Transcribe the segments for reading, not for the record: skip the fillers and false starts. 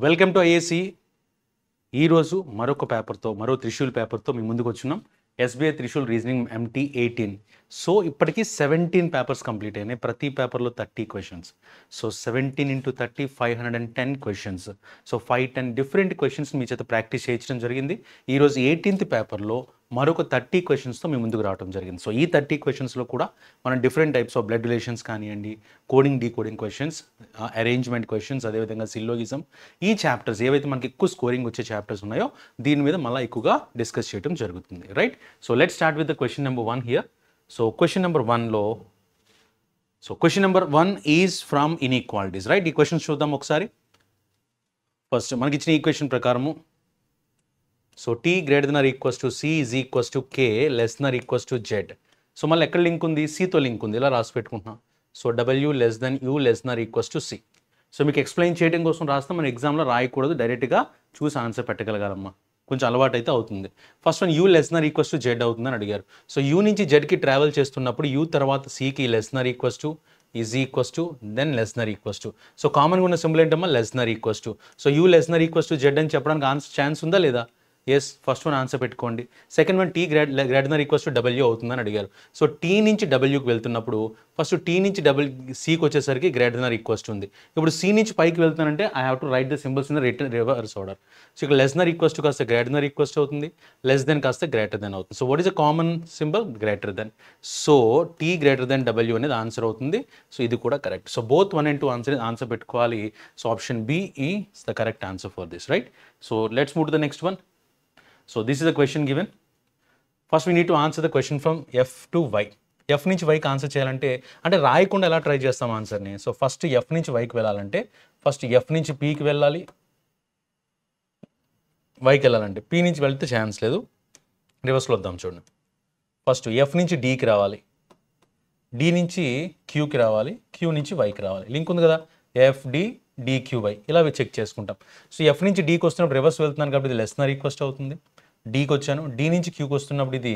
Welcome to IAC. ఈరోజు మరొక పేపర్తో, మరో త్రిశూల్ పేపర్తో మీ ముందుకు వచ్చున్నాం. SBI Trishul reasoning MT 18. So ఇప్పటికీ 17 పేపర్స్ కంప్లీట్ అయినాయి. ప్రతి పేపర్లో 30 questions. So 17 × 30 510 questions. So 510 different questions మీ చేత ప్రాక్టీస్ చేయించడం జరిగింది. ఈరోజు 18th పేపర్లో మరొక 30 క్వశ్చన్స్తో మీ ముందుకు రావడం జరిగింది. సో ఈ 30 క్వశ్చన్స్లో కూడా మనం different types of blood relations కానివ్వండి, coding decoding questions, arrangement questions, అదేవిధంగా సిల్లోగిజం, ఈ చాప్టర్స్ ఏవైతే మనకి ఎక్కువ స్కోరింగ్ వచ్చే చాప్టర్స్ ఉన్నాయో దీని మీద మళ్ళీ ఎక్కువగా డిస్కస్ చేయడం జరుగుతుంది. Right. So let start with the question number 1 here. So question number 1లో question number 1 is from inequalities. Right. ఈ క్వశ్చన్ చూద్దాం ఒకసారి. ఫస్ట్ మనకి ఇచ్చిన ఈక్వేషన్ ప్రకారము so t greater than or equals to c is equals to k less than or equals to z. So మళ్ళీ ఎక్కడ link ఉంది? cతో లింక్ ఉంది. ఇలా రాసి పెట్టుకుంటున్నాం. So w less than u less than or equals to c. So మీకు explain చేయడం కోసం రాస్తాం. మన ఎగ్జామ్లో రాయకూడదు, డైరెక్ట్గా చూసి ఆన్సర్ పెట్టగలగాలమ్మా. కొంచెం అలవాటు అయితే అవుతుంది. First one u less than or equals to z అవుతుందని అడిగారు. సో u నుంచి zకి ట్రావెల్ చేస్తున్నప్పుడు u తర్వాత cకి less than or equals to is equals to then less than or equals to. So కామన్గా ఉన్న సింబల్ ఏంటమ్మా? less than or equals to. So u less than or equals to z అని చెప్పడానికి answer chance ఉందా లేదా? Yes. First one answer పెట్టుకోండి. Second one t greater than or equals to w అవుతుందని అడిగారు. సో t నుంచి wకి వెళ్తున్నప్పుడు ఫస్ట్ t నుంచి cకి వచ్చేసరికి greater than or equals to ఉంది. ఇప్పుడు c నుంచి పైకి వెళ్తున్నానంటే I have to write the symbols in reverse order. So ఇక్కడ less than or equals to కాస్త greater than or equals to అవుతుంది, less than కాస్త greater than అవుతుంది. So what is a common symbol? greater than. So t greater than w అనేది answer అవుతుంది. So ఇది కూడా correct. So both 1 and 2 answer పెట్టుకోవాలి. So option B is the correct answer for this. Right. So let's move to the next one. So this is the question given. First we need to answer the question from F to Y. F నుంచి Yకి answer చేయాలంటే అంటే రాయకుండా ఎలా try చేస్తాం ఆన్సర్ని? So first F నుంచి Yకి వెళ్ళాలంటే ఫస్ట్ F నుంచి Pకి వెళ్ళాలి, Yకి వెళ్ళాలంటే P నుంచి వెళ్తే ఛాన్స్ లేదు. రివర్స్లో వద్దాం చూడండి. ఫస్ట్ F నుంచి Dకి రావాలి, D నుంచి Qకి రావాలి, Q నుంచి Yకి రావాలి. లింక్ ఉంది కదా, FD DQY ఇలా చెక్ చేసుకుంటాం. సో F నుంచి Dకి వస్తున్నప్పుడు రివర్స్ వెళ్తున్నాను కాబట్టి ఇది less than or equals to అవుతుంది. Dకి వచ్చాను, D నుంచి Qకి వస్తున్నప్పుడు ఇది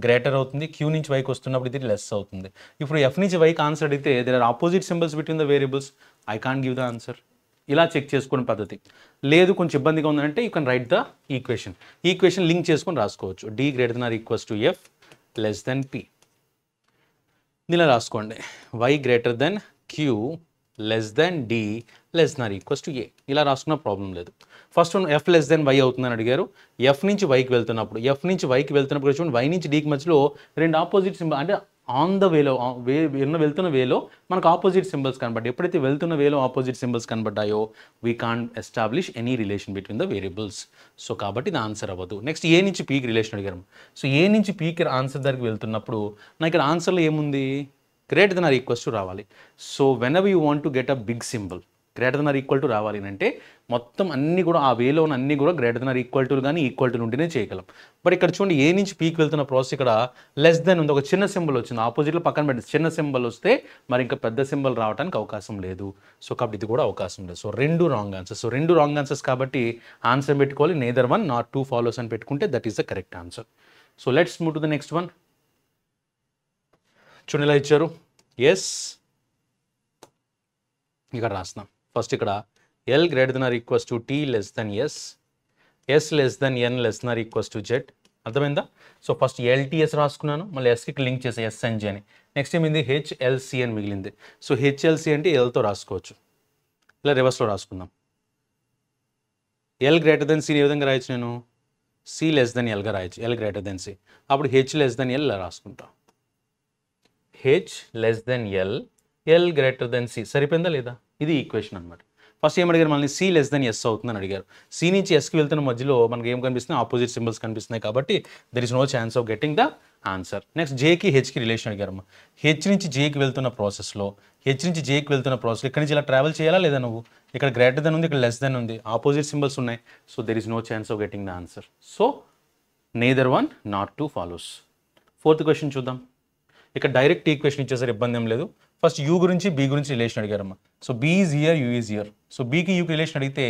గ్రేటర్ అవుతుంది, Q నుంచి Yకి వస్తున్నప్పుడు ఇది లెస్ అవుతుంది. ఇప్పుడు F నుంచి Yకి ఆన్సర్ అడిగితే there are opposite symbols between the variables, I can't give the answer. ఇలా చెక్ చేసుకునే పద్ధతి. లేదు కొంచెం ఇబ్బందిగా ఉందంటే you can write the equation link చేసుకొని రాసుకోవచ్చు. D greater than or equals to F less than P. ఇలా రాసుకోండి. Y greater than Q less than D less than or equals to A. ఇలా రాసుకున్న ప్రాబ్లం లేదు. First one F less than Y అవుతుందని అడిగారు. F నుంచి Yకి వెళ్తున్నప్పుడు చూడండి Y నుంచి Dకి మధ్యలో రెండు ఆపోజిట్ సింబల్ అంటే ఆన్ ద వేలో వెళ్తున్న వేలో మనకు ఆపోజిట్ సింబల్స్ కనబడ్డాయి. ఎప్పుడైతే వెళ్తున్న వేలో ఆపోజిట్ సింబల్స్ కనబడ్డాయో we can't establish any relation between the variables. So కాబట్టి ఇది ఆన్సర్ అవ్వదు. నెక్స్ట్ ఏ నుంచి పీకి రిలేషన్ అడిగారు. సో ఏ నుంచి పీకి ఆన్సర్ దగ్గరికి వెళ్తున్నప్పుడు నాకు ఇక్కడ ఆన్సర్లో ఏముంది? greater than or equals to రావాలి. So whenever you want to get a big symbol greater than or equal to రావాలి అంటే మొత్తం అన్ని కూడా ఆ వేలో ఉన్న అన్ని కూడా greater than or equal to కానీ ఈక్వల్ టు ఉంటేనే చేయగలం. బట్ ఇక్కడ చూడండి ఏ నుంచి పీకి వెళ్తున్న ప్రాసెస్ ఇక్కడ లెస్ దెన్ ఉంది, ఒక చిన్న సింబల్ వచ్చింది, ఆపోజిట్లో పక్కన పెట్టి చిన్న సింబల్ వస్తే మరి ఇంకా పెద్ద సింబల్ రావడానికి అవకాశం లేదు. సో కాబట్టి ఇది కూడా అవకాశం లేదు. సో రెండు రాంగ్ ఆన్సర్స్. సో రెండు రాంగ్ ఆన్సర్స్ కాబట్టి ఆన్సర్ పెట్టుకోవాలి. Neither one not two follows అని పెట్టుకుంటే that is the correct answer. So let's move to the next one. చూడండి ఇలా ఇచ్చారు. ఎస్ ఇక్కడ రాస్తున్నాం. ఫస్ట్ ఇక్కడ L greater than or equals to T less than S, S less than N less than or equals to Z. అర్థమైందా? So first LTS రాసుకున్నాను, మళ్ళీ Sకి link చేసే SNG అని. నెక్స్ట్ ఏమైంది? HLC అని మిగిలింది. సో HLC అంటే Lతో రాసుకోవచ్చు. ఇలా రివర్స్లో రాసుకుందాం. L greater than C ఏ విధంగా రాయొచ్చు? నేను C less than Lగా రాయొచ్చు. L greater than C. అప్పుడు H less than L ఇలా రాసుకుంటాం. H less than L, L greater than C. సరిపోయిందా లేదా? ఇది ఈక్వేషన్ అనమాట. ఫస్ట్ ఏం అడిగారు? మళ్ళీ C less than S అవుతుందని అడిగారు. C నుంచి Sకి వెళ్తున్న మధ్యలో మనకి ఏం కనిపిస్తుంది? ఆపోజిట్ సింబల్స్ కనిపిస్తున్నాయి కాబట్టి there is no chance of getting the answer. Next Jకి Hకి రిలేషన్ అడిగారమ్మా. H నుంచి Jకి వెళ్తున్న ప్రాసెస్లో ఇక్కడి నుంచి ఇలా ట్రావెల్ చేయాలా లేదా? నువ్వు ఇక్కడ గ్రేటర్ దెన్ ఉంది, ఇక్కడ లెస్ దెన్ ఉంది, ఆపోజిట్ సింబల్స్ ఉన్నాయి. So there is no chance of getting the answer. So neither one not two follows. Fourth question చూద్దాం. ఇక్కడ డైరెక్ట్ ఈక్వేషన్ ఇచ్చేసరికి ఇబ్బంది ఏం లేదు. ఫస్ట్ యూ గురించి బీ గురించి రిలేషన్ అడిగారమ్మా. So B is here, U is here. So బీకి యూకి రిలేషన్ అడిగితే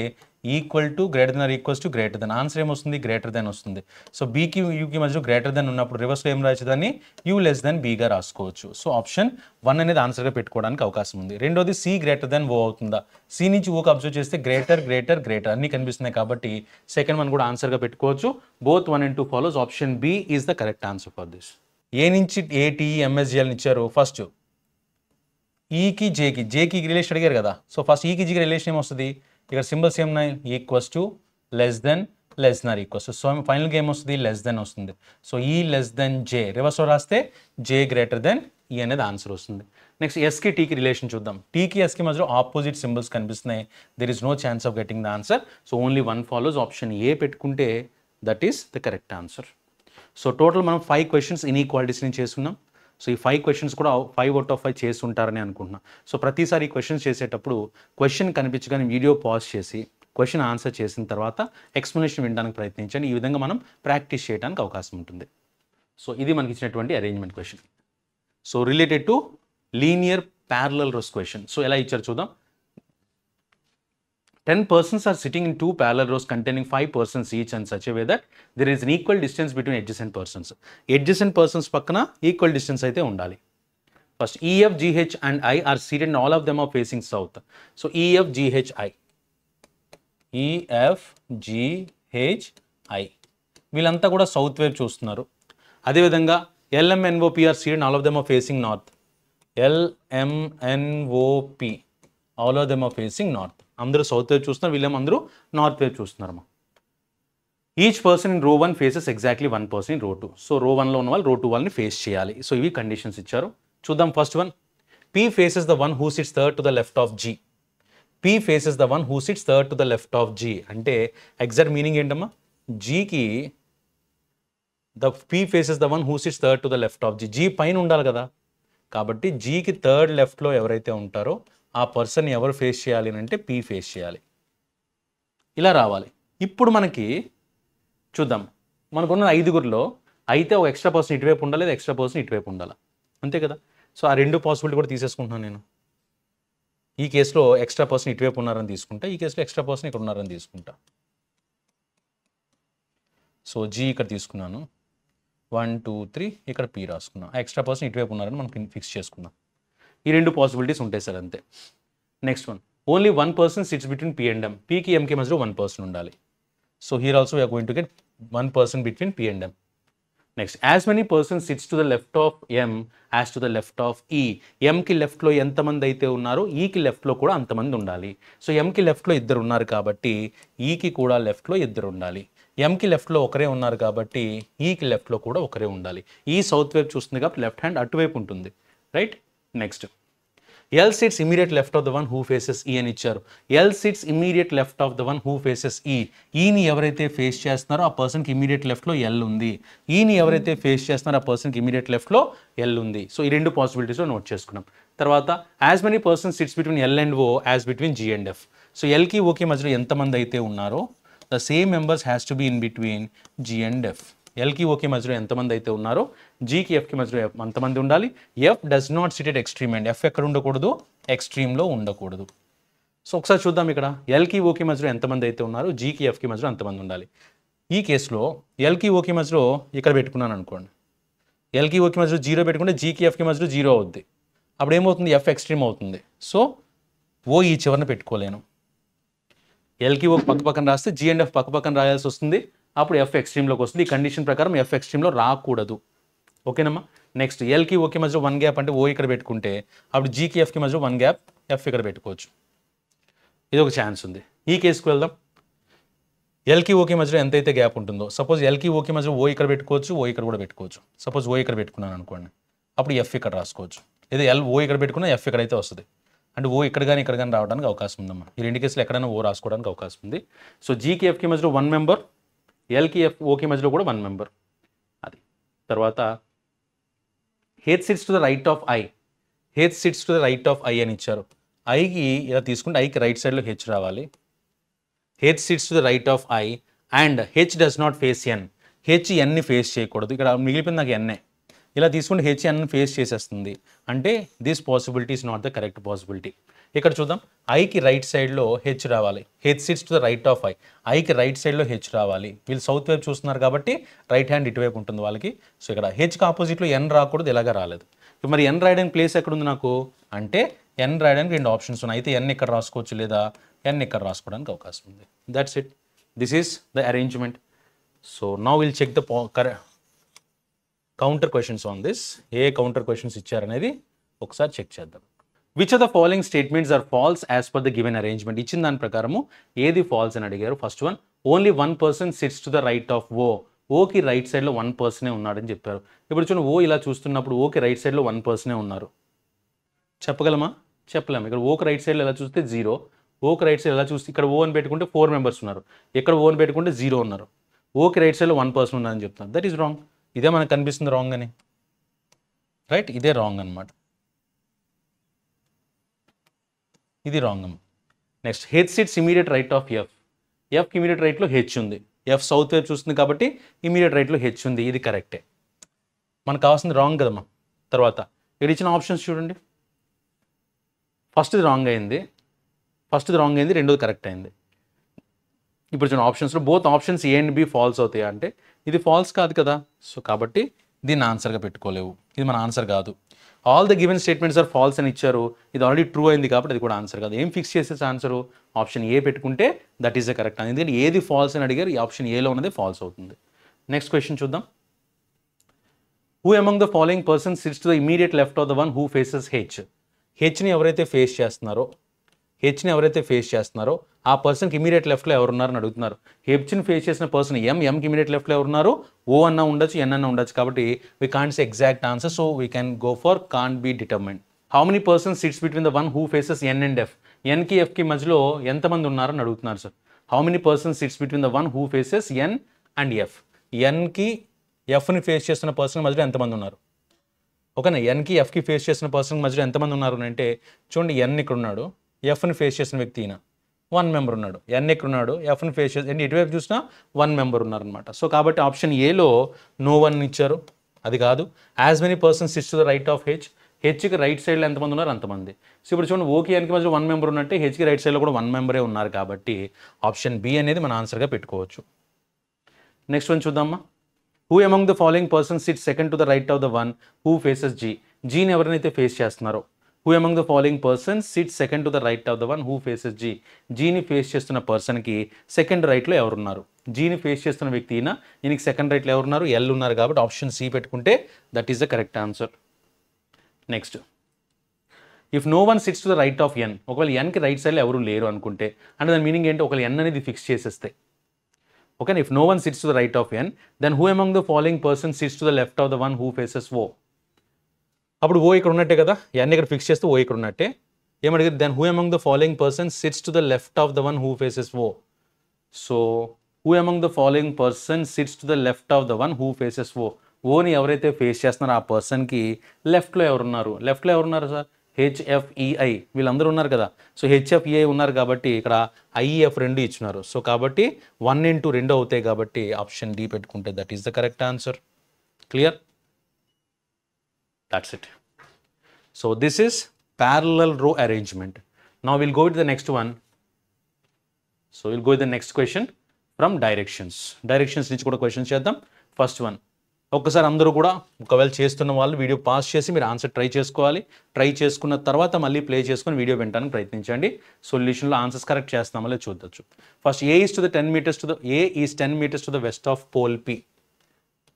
equal to greater than or equals to greater than. Answer ఏమొస్తుంది? గ్రేటర్ దెన్ వస్తుంది. సో బీకి యూకి మధ్య గ్రేటర్ దెన్ ఉన్నప్పుడు రివర్స్లో ఏం రాసేదాన్ని? యూ లెస్ దెన్ బీగా రాసుకోవచ్చు. సో ఆప్షన్ 1 అనేది ఆన్సర్గా పెట్టుకోవడానికి అవకాశం ఉంది. రెండోది సి గ్రేటర్ దెన్ ఓ అవుతుందా? సి నుంచి ఓకి అబ్జర్వ్ చేస్తే గ్రేటర్ గ్రేటర్ గ్రేటర్ అన్ని కనిపిస్తున్నాయి కాబట్టి సెకండ్ వన్ కూడా ఆన్సర్గా పెట్టుకోవచ్చు. Both 1 and 2 follows. Option B is the correct answer for this. A నుంచి ఏటీ ఎంఎస్జిఎల్ని ఇచ్చారు. ఫస్ట్ ఈకి జేకి రిలేషన్ అడిగారు కదా. సో ఫస్ట్ ఈకి జీకి రిలేషన్ ఏమొస్తుంది? ఇక్కడ సింబల్స్ ఏమున్నాయి? Equals to, less than, less than or equals. So ఫైనల్గా ఏమొస్తుంది? లెస్ దెన్ వస్తుంది. సో ఈ లెస్ దెన్ జే రివర్స్లో రాస్తే జే గ్రేటర్ దెన్ ఈ అనేది ఆన్సర్ వస్తుంది. నెక్స్ట్ ఎస్కి టీకి రిలేషన్ చూద్దాం. టీకి ఎస్కి మధ్యలో ఆపోజిట్ సింబల్స్ కనిపిస్తున్నాయి. There is no chance of getting the answer. So only 1 follows. Option A పెట్టుకుంటే that is the correct answer. So total మనం 5 క్వశ్చన్స్ ఇన్ఈక్వాలిటీస్ నుంచి చేస్తున్నాం. సో ఈ 5 క్వశ్చన్స్ కూడా 5 out of 5 చేసి ఉంటారని అనుకుంటున్నాను. సో ప్రతిసారి ఈ క్వశ్చన్స్ చేసేటప్పుడు క్వశ్చన్ కనిపించగానే వీడియో పాజ్ చేసి క్వశ్చన్ ఆన్సర్ చేసిన తర్వాత ఎక్స్ప్లెనేషన్ వినడానికి ప్రయత్నించండి. ఈ విధంగా మనం ప్రాక్టీస్ చేయడానికి అవకాశం ఉంటుంది. సో ఇది మనకి ఇచ్చినటువంటి arrangement question. So related to linear parallel rows question. So ఎలా ఇచ్చారు చూద్దాం. 10 persons are sitting in 2 parallel rows containing 5 persons each in such a way that there is an equal distance between adjacent persons. Adjacent persons పక్కన equal distance అయితే ఉండాలి. First EF, GH and I are seated and all of them are facing south. So EF, GH, I. EF, GH, I. వీళ్ళంతా కూడా south వైపు చూస్తున్నారు. అదేవిధంగా LMNOP are seated and all of them are facing north. LMNOP all of them are facing north. అందరూ south వైపు చూస్తున్నారు, వీళ్ళేమో అందరూ నార్త్ వైపు చూస్తున్నారమ్మా. Each person in row 1 faces exactly 1 person in row 2. So రో 1లో ఉన్న వాళ్ళు రో 2 వాళ్ళని ఫేస్ చేయాలి. సో ఇవి కండిషన్స్ ఇచ్చారు. చూద్దాం. First one, P faces the one who sits third to the left of G. P faces the one who sits third to the left of G. అంటే ఎగ్జాక్ట్ మీనింగ్ ఏంటమ్మా? Gకి P faces the one who sits third to the left of G. G పైన ఉండాలి కదా. కాబట్టి Gకి third లెఫ్ట్లో ఎవరైతే ఉంటారో ఆ పర్సన్ ఎవరు ఫేస్ చేయాలి అంటే P ఫేస్ చేయాలి. ఇలా రావాలి. ఇప్పుడు మనకి చూద్దాం, మనకున్న 5గురిలో అయితే ఒక ఎక్స్ట్రా పర్సన్ ఇటువైపు ఉండాలి, లేదా ఎక్స్ట్రా పర్సన్ ఇటువైపు ఉండాలి, అంతే కదా. సో ఆ 2 పాసిబిలిటీ కూడా తీసేసుకుంటున్నాను నేను. ఈ కేసులో ఎక్స్ట్రా పర్సన్ ఇటువైపు ఉన్నారని తీసుకుంటా, ఈ కేసులో ఎక్స్ట్రా పర్సన్ ఇక్కడ ఉన్నారని తీసుకుంటా. సో G ఇక్కడ తీసుకున్నాను, 1 2 3 ఇక్కడ P రాసుకున్నాను. ఆ ఎక్స్ట్రా పర్సన్ ఇటువైపు ఉన్నారని మనం ఫిక్స్ చేసుకుందాం. ఈ 2 పాసిబిలిటీస్ ఉంటాయి సార్, అంతే. Next one, only 1 person sits between P and M. Pకి Mకి మధ్యలో 1 person ఉండాలి. So here also we are going to get 1 person between P and M. Next, as many persons sits to the left of M as to the left of E. Mకి లెఫ్ట్లో ఎంతమంది అయితే ఉన్నారో Eకి లెఫ్ట్లో కూడా అంతమంది ఉండాలి. సో Mకి లెఫ్ట్లో 2 ఉన్నారు కాబట్టి Eకి కూడా లెఫ్ట్లో 2 ఉండాలి. Mకి లెఫ్ట్లో ఒకరే ఉన్నారు కాబట్టి Eకి లెఫ్ట్లో కూడా ఒకరే ఉండాలి. ఈ సౌత్ వైపు చూస్తుంది కాబట్టి లెఫ్ట్ హ్యాండ్ అటువైపు ఉంటుంది, right. Next, L sits immediate left of the one who faces E అని ఇచ్చారు. L sits immediate left of the one who faces E. ఈని ఎవరైతే ఫేస్ చేస్తున్నారో ఆ పర్సన్కి ఇమీడియట్ లెఫ్ట్లో L ఉంది. ఈని ఎవరైతే ఫేస్ చేస్తున్నారో ఆ పర్సన్కి ఇమీడియట్ లెఫ్ట్లో L ఉంది. సో ఈ 2 పాసిబిలిటీస్లో నోట్ చేసుకున్నాం. తర్వాత, as many persons sits between L and O as between G and F. So Lకి Oకి మధ్యలో ఎంతమంది అయితే ఉన్నారో the same members has to be in between G and F. Lకి Oకి మధ్యలో ఎంతమంది అయితే ఉన్నారో Gకి Fకి మధ్యలో అంతమంది ఉండాలి. F does not SIT at extreme and F ఎక్కడ ఉండకూడదు? ఎక్స్ట్రీమ్లో ఉండకూడదు. సో ఒకసారి చూద్దాం, ఇక్కడ Lకి Oకి మధ్యలో ఎంతమంది అయితే ఉన్నారో Gకి Fకి మధ్యలో అంతమంది ఉండాలి. ఈ కేసులో Lకి Oకి మధ్యలో ఇక్కడ పెట్టుకున్నాను అనుకోండి, Lకి Oకి మధ్యలో 0 పెట్టుకుంటే Gకి Fకి మధ్యలో 0 అవుద్ది. అప్పుడు ఏమవుతుంది? F ఎక్స్ట్రీమ్ అవుతుంది. సో O ఈ చివరిని పెట్టుకోలేను. Lకి O పక్క పక్కన రాస్తే G and F పక్క పక్కన రాయాల్సి వస్తుంది. అప్పుడు F ఎక్స్ట్రీమ్లోకి వస్తుంది. ఈ కండిషన్ ప్రకారం F ఎక్స్ట్రీమ్లో రాకూడదు. ఓకేనమ్మా. నెక్స్ట్, Lకి Oకి మధ్యలో 1 గ్యాప్ అంటే O ఇక్కడ పెట్టుకుంటే అప్పుడు Gకి Fకి మధ్యలో 1 గ్యాప్ F ఇక్కడ పెట్టుకోవచ్చు. ఇది ఒక ఛాన్స్ ఉంది. ఈ కేసుకు వెళ్దాం. Lకి Oకి మధ్యలో ఎంతైతే గ్యాప్ ఉంటుందో, సపోజ్ Lకి Oకి మధ్యలో O ఇక్కడ పెట్టుకోవచ్చు, O ఇక్కడ కూడా పెట్టుకోవచ్చు. సపోజ్ O ఇక్కడ పెట్టుకున్నాను అనుకోండి, అప్పుడు F ఇక్కడ రాసుకోవచ్చు. ఏదో O ఇక్కడ పెట్టుకున్నా F ఇక్కడైతే వస్తుంది. అంటే O ఇక్కడ కానీ ఇక్కడ కానీ రావడానికి అవకాశం ఉందమ్మా. ఈ 2 కేసులు ఎక్కడైనా O రాసుకోవడానికి అవకాశం ఉంది. సో Gకి Fకి మధ్యలో 1 మెంబర్, Lకి Oకి మధ్యలో కూడా 1 మెంబర్. అది తర్వాత, H sits to the right of I. H sits to the right of I అని ఇచ్చారు. ఐకి ఇలా తీసుకుంటే ఐకి రైట్ సైడ్లో హెచ్ రావాలి. H sits to the right of I and H does not face N. H ఎన్ని ఫేస్ చేయకూడదు. ఇక్కడ మిగిలిపోయింది నాకు ఎన్ఏ. ఇలా తీసుకుంటే హెచ్ ఎన్ ఫేస్ చేసేస్తుంది. అంటే this possibility is not the correct possibility. ఇక్కడ చూద్దాం, ఐకి రైట్ సైడ్లో హెచ్ రావాలి. H sits to the right of I. ఐకి రైట్ సైడ్లో హెచ్ రావాలి. వీళ్ళు సౌత్ వైపు చూస్తున్నారు కాబట్టి రైట్ హ్యాండ్ ఇటువైపు ఉంటుంది వాళ్ళకి. సో ఇక్కడ హెచ్కి ఆపోజిట్లో ఎన్ రాకూడదు, ఇలాగా రాలేదు. మరి ఎన్ రాయడానికి ప్లేస్ ఎక్కడుంది నాకు అంటే ఎన్ రాయడానికి 2 ఆప్షన్స్ ఉన్నాయి. అయితే ఎన్ ఇక్కడ రాసుకోవచ్చు లేదా ఎన్ ఇక్కడ రాసుకోవడానికి అవకాశం ఉంది. That's it. This is the arrangement. So now will check the counter questions on this. ఏ కౌంటర్ క్వశ్చన్స్ ఇచ్చారనేది ఒకసారి చెక్ చేద్దాం. Which of the following statements are false as per the given arrangement. ఇచ్చిన దాని ప్రకారము ఏది ఫాల్స్ అని అడిగారు. First one, only 1 person sits to the right of O. ఓకి రైట్ సైడ్లో 1 పర్సనే ఉన్నాడని చెప్పారు. ఇప్పుడు చూడండి, ఓ ఇలా చూస్తున్నప్పుడు ఓకి రైట్ సైడ్లో 1 పర్సనే ఉన్నారు. చెప్పగలమా? చెప్పలేము. ఇక్కడ ఓకి రైట్ సైడ్లో ఎలా చూస్తే 0, ఓకి రైట్ సైడ్ ఎలా చూస్తే ఇక్కడ ఓ అని పెట్టుకుంటే 4 మెంబర్స్ ఉన్నారు, ఇక్కడ ఓ అని పెట్టుకుంటే 0 ఉన్నారు. ఓకి రైట్ సైడ్లో 1 పర్సన్ ఉన్నారని చెప్తున్నారు. That is wrong. ఇదే మనకు కనిపిస్తుంది రాంగ్ అని, రైట్? ఇదే రాంగ్ అనమాట. ఇది రాంగ్ అమ్మ. Next, H sits immediate right of F. ఎఫ్కి ఇమీడియట్ రైట్లో హెచ్ ఉంది. ఎఫ్ సౌత్ వైపు చూస్తుంది కాబట్టి ఇమీడియట్ రైట్లో హెచ్ ఉంది. ఇది కరెక్టే. మనకు కావాల్సింది రాంగ్ కదమ్మా. తర్వాత ఇక్కడ ఇచ్చిన ఆప్షన్స్ చూడండి. ఫస్ట్ది రాంగ్ అయింది, రెండోది కరెక్ట్ అయింది. ఇప్పుడు చూడండి, ఆప్షన్స్లో both options A and B false అవుతాయా అంటే ఇది ఫాల్స్ కాదు కదా. సో కాబట్టి దీన్ని ఆన్సర్గా పెట్టుకోలేవు, ఇది మన ఆన్సర్ కాదు. All the given statements are false అని ఇచ్చారు, ఇది ఆల్రెడీ ట్రూ అయింది కాబట్టి అది కూడా ఆన్సర్ కాదు. ఏం ఫిక్స్ చేసేసి ఆన్సరు ఆప్షన్ ఏ పెట్టుకుంటే దట్ ఈస్ ద కరెక్ట్. ఎందుకంటే ఏది ఫాల్స్ అని అడిగారు, ఈ ఆప్షన్ ఏలో ఉన్నది ఫాల్స్ అవుతుంది. నెక్స్ట్ క్వశ్చన్ చూద్దాం. Who among the following person sits to the immediate left of the one who faces H. హెచ్ని ఎవరైతే ఫేస్ చేస్తున్నారో ఆ పర్సన్కి ఇమీడియట్ లెఫ్ట్లో ఎవరున్నారని అడుగుతున్నారు. హెచ్ని ఫేస్ చేసిన పర్సన్ ఎంకి ఇమీడియట్ లెఫ్ట్లో ఎవరున్నారు? ఓ అన్నా ఉండొచ్చు, ఎన్ అన్నా ఉండొచ్చు. కాబట్టి we can't say exact answer, so we can go for can't be determined. How many persons sits between the one who faces N and F. ఎన్కి ఎఫ్కి మధ్యలో ఎంతమంది ఉన్నారని అడుగుతున్నారు sir. How many persons sits between the one who faces N and F. ఎన్కి ఎఫ్ని face చేస్తున్న person మధ్యలో ఎంతమంది ఉన్నారు? ఓకేనా, ఎన్కి ఎఫ్కి ఫేస్ చేసిన పర్సన్ మధ్యలో ఎంతమంది ఉన్నారు అంటే చూడండి, ఎన్ ఇక్కడ ఉన్నాడు, ఎఫ్ని ఫేస్ చేసిన వ్యక్తి ఈయన 1 మెంబర్ ఉన్నాడు. ఎన్ ఇక్కడ ఉన్నాడు, ఎఫ్ని ఫేస్ చేసి ఇటువైపు చూసినా 1 మెంబర్ ఉన్నారనమాట. సో కాబట్టి ఆప్షన్ ఏలో నో 1 ఇచ్చారు, అది కాదు. As many persons sits to the right of H. హెచ్కి రైట్ సైడ్లో ఎంతమంది ఉన్నారు? అంతమంది. సో ఇప్పుడు చూడండి, ఓకి ఎన్కి మధ్యలో 1 మెంబర్ ఉన్నట్టే హెచ్కి రైట్ సైడ్లో కూడా 1 మెంబరే ఉన్నారు కాబట్టి ఆప్షన్ బి అనేది మన ఆన్సర్గా పెట్టుకోవచ్చు. నెక్స్ట్ వన్ చూద్దామా. Who among the following person sit second to the right of the one who faces G. జీని ఎవరినైతే ఫేస్ చేస్తున్నారో, who among the following person sit second to the right of the one who faces G. జీని face చేస్తున్న పర్సన్కి second రైట్లో ఎవరున్నారు? జీని face చేస్తున్న వ్యక్తి ఈయన, ఈయనకి సెకండ్ రైట్లో ఎవరున్నారు? ఎల్ ఉన్నారు కాబట్టి ఆప్షన్ సి పెట్టుకుంటే that is the correct answer. Next, if no one sits to the right of N. ఒకవేళ ఎన్కి రైట్ సైడ్లో ఎవరు లేరు అనుకుంటే అంటే దాని మీనింగ్ ఏంటి? ఒకవేళ ఎన్ అనేది ఫిక్స్ చేసేస్తే. Okay, if no one sits to the right of N, then who among the following person sits to the left of the one who faces O. అప్పుడు ఓ ఇక్కడ ఉన్నట్టే కదా, ఎన్ ఇక్కడ ఫిక్స్ చేస్తే ఓ ఇక్కడ ఉన్నట్టే. ఏమడిగారు? Then who among the following person sits to the left of the one who faces O. So who among the following person sits to the left of the one who faces O. ఓని ఎవరైతే face చేస్తున్నారో ఆ పర్సన్కి లెఫ్ట్లో ఎవరున్నారు? లెఫ్ట్లో ఎవరున్నారు sir? హెచ్ఎఫ్ఈఐ వీళ్ళందరూ ఉన్నారు కదా. సో హెచ్ఎఫ్ఈఐ ఉన్నారు కాబట్టి ఇక్కడ ఐఎఫ్ 2 ఇచ్చినారు. సో కాబట్టి 1 into 2 అవుతాయి కాబట్టి ఆప్షన్ డి పెట్టుకుంటే that is the correct answer. Clear? That's it. So this is parallel row arrangement. Now we'll go to the next one. So we'll go to the next question from directions. Directions నుంచి కూడా questions చేద్దాం. First one, ఒక్కసారి అందరూ కూడా ఒకవేళ చేస్తున్న వాళ్ళు video pass చేసి మీరు ఆన్సర్ ట్రై చేసుకోవాలి. ట్రై చేసుకున్న తర్వాత మళ్ళీ ప్లే చేసుకొని వీడియో వినడానికి ప్రయత్నించండి. సొల్యూషన్లో ఆన్సర్స్ కరెక్ట్ చేస్తామో లేదో చూడొచ్చు. First A is to the 10 meters to the A is 10 meters to the west of poll P.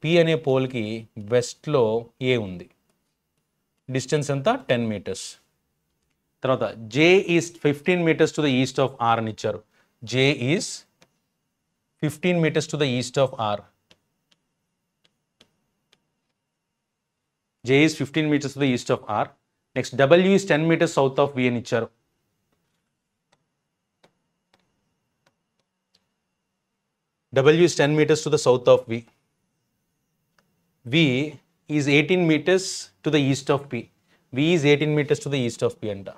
P అనే పోల్కి వెస్ట్లో ఏ ఉంది. డిస్టెన్స్ ఎంత? 10 meters. తర్వాత J is 15 meters to the east of R అని ఇచ్చారు. J is 15 meters to the east of R. J is 15 meters to the east of R. Next, W is 10 meters south of V అని ఇచ్చారు. W is 10 meters to the south of V. V is 18 meters to the east of P. V is 18 meters to the east of P అంట.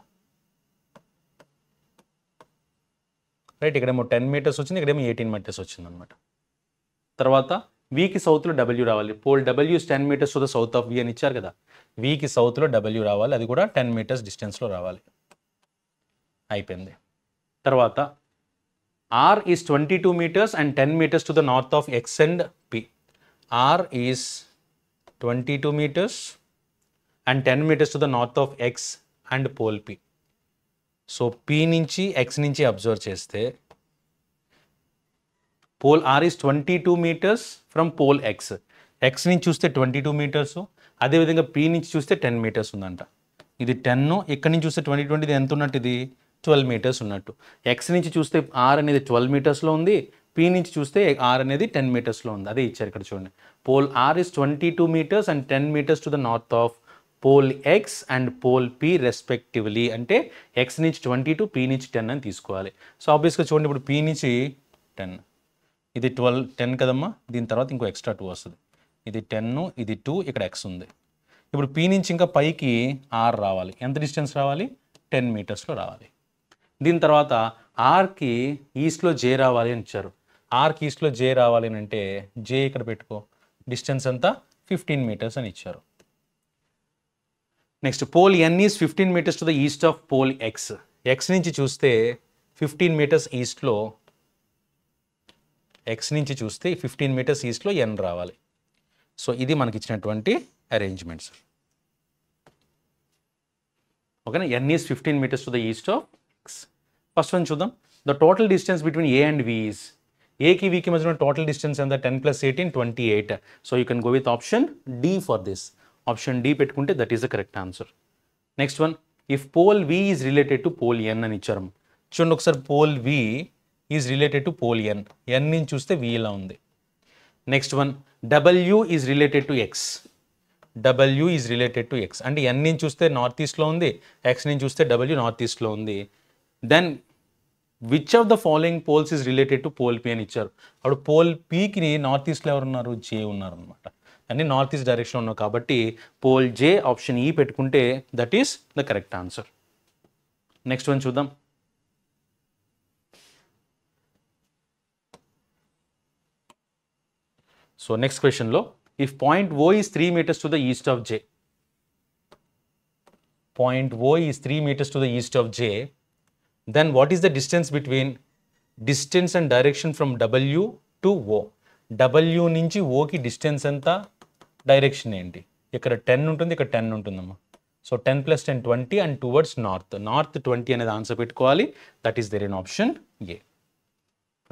Right, ఇక్కడేమో 10 meters వచ్చింది, ఇక్కడేమో 18 meters వచ్చింది అనమాట. తర్వాత వీకి సౌత్లో డబ్ల్యూ రావాలి. Pole W is 10 metres to the south of V అని ఇచ్చారు కదా, వీకి సౌత్లో డబ్ల్యూ రావాలి, అది కూడా 10 మీటర్స్ డిస్టెన్స్లో రావాలి. అయిపోయింది. తర్వాత R is 22 metres and 10 metres to the north of X and P. R is 22 metres and 10 metres to the north of X and pole P. So P నుంచి ఎక్స్ నుంచి అబ్జర్వ్ చేస్తే pole R is 22 metres from pole X. X నుంచి చూస్తే 22 metres, అదేవిధంగా P నుంచి చూస్తే 10 metres ఉందంట. ఇది 10, ఇక్కడ నుంచి చూస్తే 20 ఇది ఎంత ఉన్నట్టు, ఇది 12 మీటర్స్ ఉన్నట్టు. ఎక్స్ నుంచి చూస్తే ఆర్ అనేది 12 మీటర్స్లో ఉంది, పి నుంచి చూస్తే ఆర్ అనేది 10 మీటర్స్లో ఉంది. అదే ఇచ్చారు ఇక్కడ చూడండి. Pole R is 22 metres and 10 metres to the north of pole X and pole P respectively. అంటే ఎక్స్ నుంచి 22, పి నుంచి 10 అని తీసుకోవాలి. సో ఆబ్వియస్గా చూడండి, ఇప్పుడు పి నుంచి 10, ఇది 12, 10 కదమ్మా, దీని తర్వాత ఇంకో ఎక్స్ట్రా 2 వస్తుంది. ఇది 10, ఇది 2, ఇక్కడ ఎక్స్ ఉంది. ఇప్పుడు పి నుంచి ఇంకా పైకి ఆర్ రావాలి. ఎంత డిస్టెన్స్ రావాలి? 10 మీటర్స్లో రావాలి. దీని తర్వాత ఆర్కి ఈస్ట్లో జే రావాలి అని ఇచ్చారు. ఆర్కి ఈస్ట్లో జే రావాలి అని అంటే జే ఇక్కడ పెట్టుకో. డిస్టెన్స్ అంతా 15 మీటర్స్ అని ఇచ్చారు. Next pole N is 15 metres to the east of pole X. X నుంచి చూస్తే 15 మీటర్స్ ఈస్ట్లో, ఎక్స్ నుంచి చూస్తే 15 మీటర్స్ ఈస్ట్లో ఎన్ రావాలి. సో ఇది మనకి ఇచ్చినటువంటి అరేంజ్మెంట్స్. ఓకేనా, N is 15 metres to the east of X. First one చూద్దాం. The total distance between A and V is. ఏకి వీకి మధ్య టోటల్ డిస్టెన్స్ ఎంత? 10 + 18 28. So you can go with option D for this. Option D పెట్టుకుంటే that is the correct answer. Next one, if pole V is related to pole N అని ఇచ్చారు. చూడండి ఒకసారి, pole V is related to pole N. N నుంచి చూస్తే V ఇలా ఉంది. Next one, W is related to X. W is related to X అంటే N నుంచి చూస్తే నార్త్ ఈస్ట్లో ఉంది, ఎక్స్ నుంచి చూస్తే డబ్ల్యూ నార్త్ ఈస్ట్లో ఉంది. Then which of the following poles is related to pole P అని ఇచ్చారు. అప్పుడు పోల్ పీకి నార్త్ ఈస్ట్లో ఎవరు ఉన్నారు? జే ఉన్నారు అనమాట. అన్ని నార్త్ ఈస్ట్ డైరెక్షన్లో ఉన్నావు కాబట్టి పోల్ జే ఆప్షన్ ఈ పెట్టుకుంటే that is the correct answer. Next one చూద్దాం. సో నెక్స్ట్ క్వశ్చన్లో, if point O is 3 metres to the east of J. Point O is 3 metres to the east of J, then what is the distance between distance and direction from W to O. W నుంచి ఓకి distance ఎంత, direction ఏంటి? ఇక్కడ 10 ఉంటుంది, ఇక్కడ 10 ఉంటుందమ్మా. So 10 + 10 20 and towards north. North 20 అనేది answer పెట్టుకోవాలి. That is there in option A.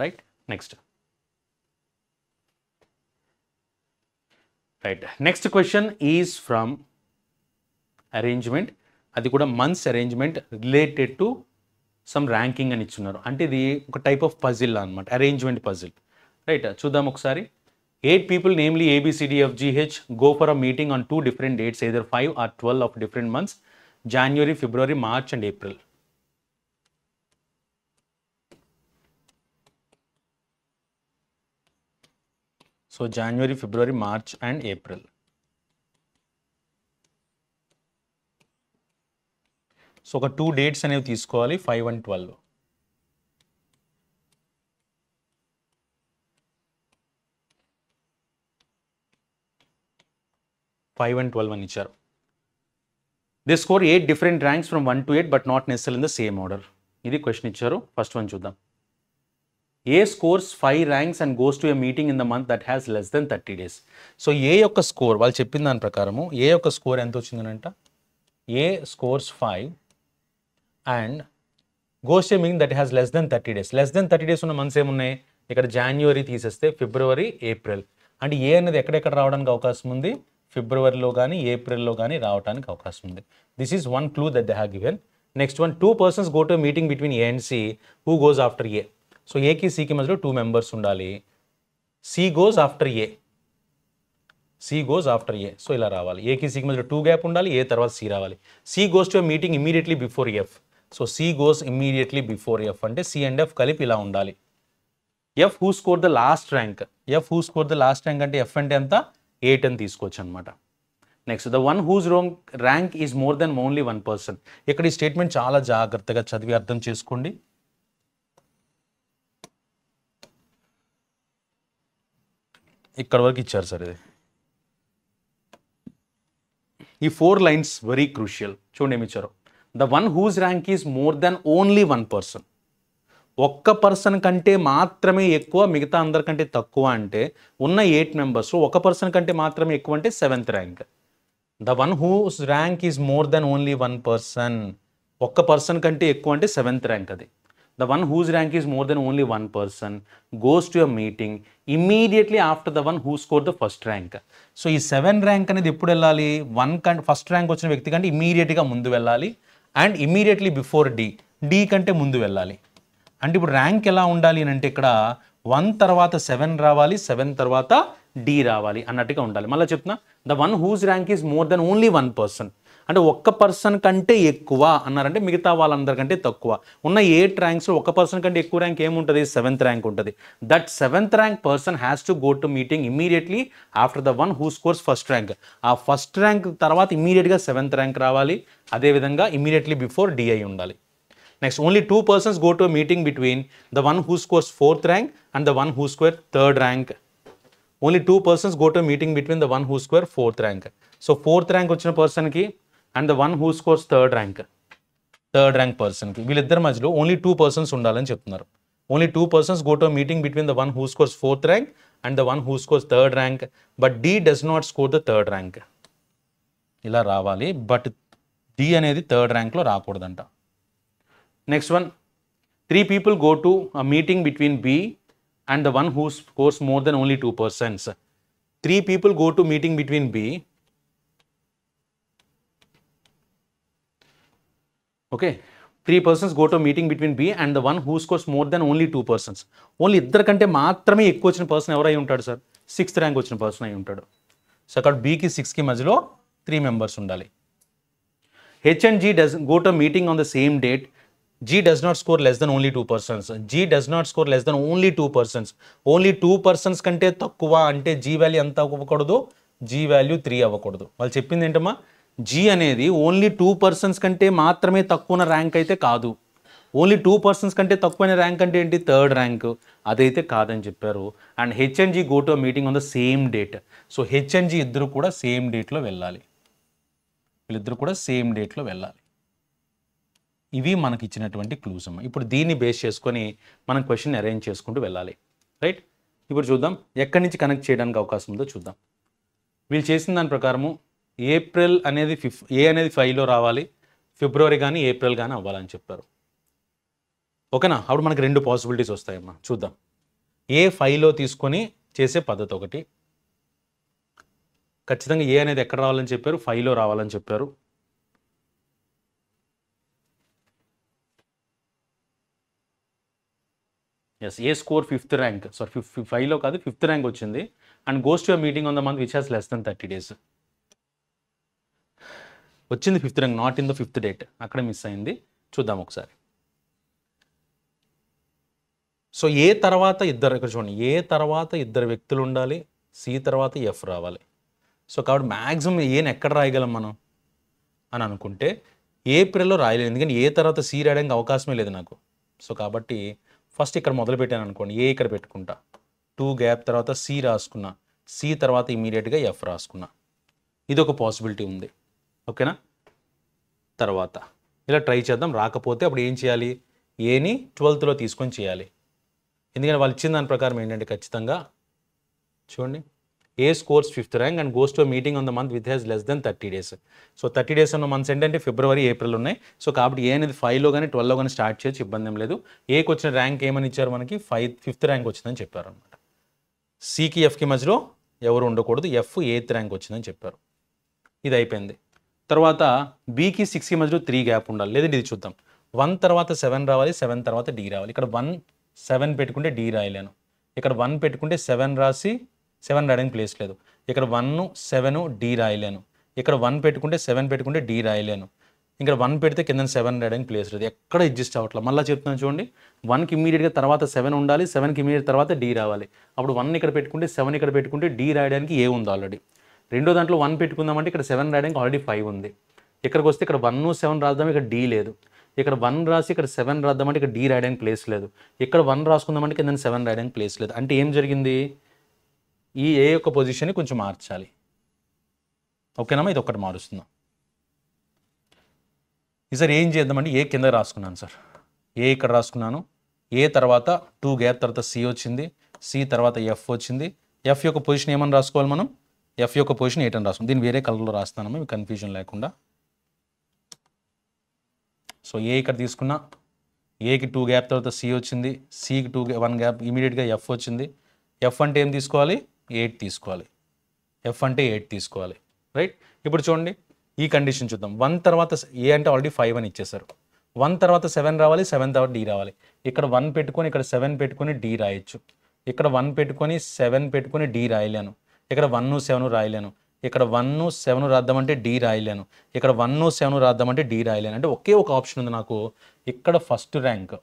Right. Next right next question is from arrangement. అది కూడా months arrangement related to some ranking అని ఇచ్చున్నారు. అంటే ఇది ఒక టైప్ ఆఫ్ పజిల్ అనమాట, అరేంజ్మెంట్ పజిల్. రైట్, చూద్దాం ఒకసారి. 8 people, namely A, B, C, D, F, G, H, go for a meeting on 2 different dates, either 5 or 12 of different months, January, February, March and April. So January, February, March and April. So ఒక 2 dates అనేవి తీసుకోవాలి, 5 and 12. అని ఇచ్చారు. They score 8 different ranks from 1 to 8 but not necessary in the same order. ఇది question ఇచ్చారు. First one చూద్దాం. A scores 5 ranks and goes to a meeting in the month that has less than 30 days. So A యొక్క score, వాళ్ళు చెప్పిన దాని ప్రకారము ఏ యొక్క score ఎంత వచ్చిందనంట, A scores 5 and goes to a meeting that has less than 30 days. Less than 30 days ఉన్న months ఏమున్నాయి? ఇక్కడ జనవరి తీసేస్తే ఫిబ్రవరి, ఏప్రిల్. అంటే ఏ అనేది ఎక్కడెక్కడ రావడానికి అవకాశం ఉంది? ఫిబ్రవరిలో కానీ ఏప్రిల్లో కానీ రావడానికి అవకాశం ఉంది. This is one clue that they have given. Next one, 2 persons go to meeting between A and C. Who goes after A? So ఏకి సికి మధ్యలో 2 members ఉండాలి. C goes after A. C goes after A. So ఇలా రావాలి. ఏకి సికి మధ్యలో 2 gap ఉండాలి, ఏ తర్వాత సి రావాలి. C goes to meeting immediately before F. So C goes immediately before F అంటే సి అండ్ ఎఫ్ కలిపి ఇలా ఉండాలి. F who score the last rank. F who score the last rank అంటే ఎఫ్ అంటే ఎంత? 8 అని తీసుకోవచ్చు అనమాట. Next, the one whose rank is more than only 1 person. ఇక్కడ ఈ స్టేట్మెంట్ చాలా జాగ్రత్తగా చదివి అర్థం చేసుకోండి. ఇక్కడ వరకు ఇచ్చారు సార్. ఇది ఈ 4 లైన్స్ వెరీ క్రూషియల్. చూడండి ఏమి ఇచ్చారు. The one whose rank is more than only 1 person. ఒక్క పర్సన్ కంటే మాత్రమే ఎక్కువ, మిగతా అందరికంటే తక్కువ అంటే ఉన్న 8 మెంబర్స్ ఒక పర్సన్ కంటే మాత్రమే ఎక్కువ అంటే 7th rank. The one whose rank is more than only 1 person. ఒక్క పర్సన్ కంటే ఎక్కువ అంటే 7th ర్యాంక్ అది. The one whose rank is more than only 1 person goes to a meeting immediately after the one who score the first rank. So ఈ 7 rank అనేది ఎప్పుడు వెళ్ళాలి? First rank వచ్చిన వ్యక్తి కంటే ఇమ్మీడియట్గా ముందు వెళ్ళాలి. అండ్ ఇమ్మీడియట్లీ బిఫోర్ డి కంటే ముందు వెళ్ళాలి. అంటే ఇప్పుడు ర్యాంక్ ఎలా ఉండాలి అని అంటే ఇక్కడ 1 తర్వాత 7 రావాలి, 7 తర్వాత డి రావాలి అన్నట్టుగా ఉండాలి. మళ్ళీ చెప్తున్నా, the one whose rank is more than only 1 person. అంటే ఒక్క పర్సన్ కంటే ఎక్కువ అన్నారంటే మిగతా వాళ్ళందరికంటే తక్కువ. ఉన్న 8 ర్యాంక్స్లో ఒక పర్సన్ కంటే ఎక్కువ ర్యాంక్ ఏముంటుంది? 7th ర్యాంక్ ఉంటుంది. That 7th rank person has to go to meeting immediately after the one who scores first rank. ఆ ఫస్ట్ ర్యాంక్ తర్వాత ఇమీడియట్గా 7th ర్యాంక్ రావాలి. అదేవిధంగా ఇమీడియట్లీ బిఫోర్ డి అయి ఉండాలి. Next, only 2 persons go to a meeting between the one who scores 4th rank and the one who scores 3rd rank. Only 2 persons go to a meeting between the one who scores 4th rank. So 4th rank వచ్చిన person ki and the one who scores 3rd rank person ki వీళ్ళిద్దరి మధ్యలో only 2 persons ఉండాలని చెప్తున్నారు. Only 2 persons go to a meeting between the one who scores 4th rank and the one who scores 3rd rank, but D does not score the 3rd rank. ఇలా రావాలి, but D అనేది 3rd ర్యాంక్లో రాకూడదంట. Next one, 3 people go to a meeting between B and the one who scores more than only 2 persons. 3 people go to meeting between B. Okay, 3 persons go to meeting between B and the one who scores more than only 2 persons. Only ఇద్దరు కంటే మాత్రమే ఎక్కువ వచ్చిన person ఎవరై ఉంటాడు sir? 6th rank వచ్చిన person అయి ఉంటాడు. సో అక్కడ Bకి 6కి మధ్యలో 3 మెంబర్స్ ఉండాలి. H and G does go to a meeting on the same date. G does not score less than only 2 persons. G does not score less than only 2 persons. Only 2 persons కంటే తక్కువ అంటే G value ఎంత అవ్వకూడదు? G value 3 అవ్వకూడదు. వాళ్ళు చెప్పింది ఏంటమ్మా? G అనేది ఓన్లీ 2 persons కంటే మాత్రమే తక్కువ ర్యాంక్ అయితే కాదు. ఓన్లీ 2 persons కంటే తక్కువైన ర్యాంక్ అంటే ఏంటి? 3rd rank. అదైతే కాదని చెప్పారు. And H and G go to a meeting on the same date. So H and G ఇద్దరు కూడా సేమ్ డేట్లో వెళ్ళాలి. వీళ్ళిద్దరు కూడా సేమ్ డేట్లో వెళ్ళాలి. ఇవి మనకి ఇచ్చినటువంటి క్లూస్ అమ్మ. ఇప్పుడు దీన్ని బేస్ చేసుకొని మనం క్వశ్చన్ అరేంజ్ చేసుకుంటూ వెళ్ళాలి. రైట్, ఇప్పుడు చూద్దాం ఎక్కడి నుంచి కనెక్ట్ చేయడానికి అవకాశం ఉందో చూద్దాం. వీళ్ళు చేసిన దాని ప్రకారము ఏప్రిల్ అనేది ఏ అనేది 5లో రావాలి, ఫిబ్రవరి కానీ ఏప్రిల్ కానీ అవ్వాలని చెప్పారు. ఓకేనా? అప్పుడు మనకి 2 పాసిబిలిటీస్ వస్తాయమ్మా. చూద్దాం. ఏ 5లో తీసుకొని చేసే పద్ధతి ఒకటి. ఖచ్చితంగా ఏ అనేది ఎక్కడ రావాలని చెప్పారు? 5లో రావాలని చెప్పారు. ఎస్, ఏ స్కోర్ 5th ర్యాంక్, సారీ 5లో కాదు 5th ర్యాంక్ వచ్చింది. And goes to meeting on the month which has less than 30 days. వచ్చింది 5th rank, not in the 5th date, అక్కడ మిస్ అయింది. చూద్దాం ఒకసారి. సో ఏ తర్వాత ఇద్దరు, ఇక్కడ చూడండి, ఏ తర్వాత ఇద్దరు వ్యక్తులు ఉండాలి, సి తర్వాత ఎఫ్ రావాలి. సో కాబట్టి మ్యాక్సిమం ఏని ఎక్కడ రాయగలం మనం అని అనుకుంటే ఏప్రిల్లో రాయలేదు, ఎందుకంటే ఏ తర్వాత సి రాయడానికి అవకాశమే లేదు నాకు. సో కాబట్టి ఫస్ట్ ఇక్కడ మొదలు పెట్టాను అనుకోండి, ఏ ఇక్కడ పెట్టుకుంటా, 2 గ్యాప్ తర్వాత సి రాసుకున్నా, సి తర్వాత ఇమీడియట్గా ఎఫ్ రాసుకున్నా. ఇది ఒక పాసిబిలిటీ ఉంది. ఓకేనా? తర్వాత ఇలా ట్రై చేద్దాం. రాకపోతే అప్పుడు ఏం చేయాలి? ఏని 12thలో తీసుకొని చేయాలి. ఎందుకంటే వాళ్ళు ఇచ్చిన దాని ప్రకారం ఏంటంటే ఖచ్చితంగా చూడండి, A scores 5th rank and goes to meeting on the month with has less than 30 days. So 30 days ఉన్న మంత్స్ ఏంటంటే ఫిబ్రవరి, ఏప్రిల్ ఉన్నాయి. సో కాబట్టి ఏ అనేది 5లో కానీ 12లో కానీ స్టార్ట్ చేయొచ్చు, ఇబ్బంది ఏం లేదు. ఏకి వచ్చిన ర్యాంక్ ఏమని ఇచ్చారు మనకి? 5th ర్యాంక్ వచ్చిందని చెప్పారు అనమాట. సికి ఎఫ్కి మధ్యలో ఎవరు ఉండకూడదు, ఎఫ్ 8th ర్యాంక్ వచ్చిందని చెప్పారు. ఇది అయిపోయింది. తర్వాత బీకి 6కి మధ్యలో 3 గ్యాప్ ఉండాలి. లేదంటే ఇది చూద్దాం, 1 తర్వాత 7 రావాలి, 7 తర్వాత డి రావాలి. ఇక్కడ 1 7 పెట్టుకుంటే డి రాయలేను, ఇక్కడ 1 పెట్టుకుంటే 7 రాసి 7 రాయడానికి ప్లేస్ లేదు. ఇక్కడ 1 7 డి రాయలేను, ఇక్కడ 1 పెట్టుకుంటే 7 పెట్టుకుంటే డి రాయలేను, ఇక్కడ 1 పెడితే కింద 7 రాయడానికి ప్లేస్ లేదు. ఎక్కడ అడ్జస్ట్ అవ్వట్లేదు. మళ్ళీ చెప్తున్నాను చూడండి, 1కి ఇమీడియట్గా తర్వాత 7 ఉండాలి, 7కి ఇమీడియట్ తర్వాత డి రావాలి. అప్పుడు 1 ఇక్కడ పెట్టుకుంటే 7 ఇక్కడ పెట్టుకుంటే డి రాయడానికి ఏ ఉంది ఆల్రెడీ. రెండో దాంట్లో 1 పెట్టుకుందామంటే ఇక్కడ 7 రాయడానికి ఆల్రెడీ 5 ఉంది. ఇక్కడికి వస్తే ఇక్కడ 1 7 రాద్దాం, ఇక్కడ డి లేదు. ఇక్కడ 1 రాసి ఇక్కడ 7 రాద్దామంటే ఇక్కడ డి రాయడానికి ప్లేస్ లేదు. ఇక్కడ 1 రాసుకుందామంటే కింద 7 రాయడానికి ప్లేస్ లేదు. అంటే ఏం జరిగింది? ఈ ఏ యొక్క పొజిషన్ని కొంచెం మార్చాలి. ఓకేనమ్మా, ఇది ఒక్కటి మారుస్తున్నాం. సార్ ఏం చేద్దామంటే ఏ కింద రాసుకున్నాను సార్, ఏ ఇక్కడ రాసుకున్నాను, ఏ తర్వాత 2 గ్యాప్ తర్వాత సి వచ్చింది, సి తర్వాత ఎఫ్ వచ్చింది. ఎఫ్ యొక్క పొజిషన్ ఏమని రాసుకోవాలి మనం, ఎఫ్ యొక్క పొజిషన్ 8 అని రాసుకుందాం. దీన్ని వేరే కలర్లో రాస్తానమ్మా మీకు కన్ఫ్యూజన్ లేకుండా. సో ఏ ఇక్కడ తీసుకున్నా, ఏకి 2 గ్యాప్ తర్వాత సి వచ్చింది, సికి 1 గ్యాప్ ఇమీడియట్గా ఎఫ్ వచ్చింది. ఎఫ్ అంటే ఏం తీసుకోవాలి, 8 తీసుకోవాలి. ఎఫ్ అంటే 8 తీసుకోవాలి, రైట్. ఇప్పుడు చూడండి ఈ కండిషన్ చూద్దాం. 1 తర్వాత ఏ అంటే ఆల్రెడీ 5 అని ఇచ్చేసారు. 1 తర్వాత 7 రావాలి, 7 తర్వాత డి రావాలి. ఇక్కడ 1 పెట్టుకొని ఇక్కడ 7 పెట్టుకొని డి రాయొచ్చు. ఇక్కడ 1 పెట్టుకొని 7 పెట్టుకొని డి రాయలేను. ఇక్కడ 1 7 రాయలేను. ఇక్కడ 1 7 రాద్దామంటే డి రాయలేను. ఇక్కడ 1 7 రాద్దామంటే డి రాయలేను. అంటే ఒకే ఒక ఆప్షన్ ఉంది నాకు, ఇక్కడ ఫస్ట్ ర్యాంక్,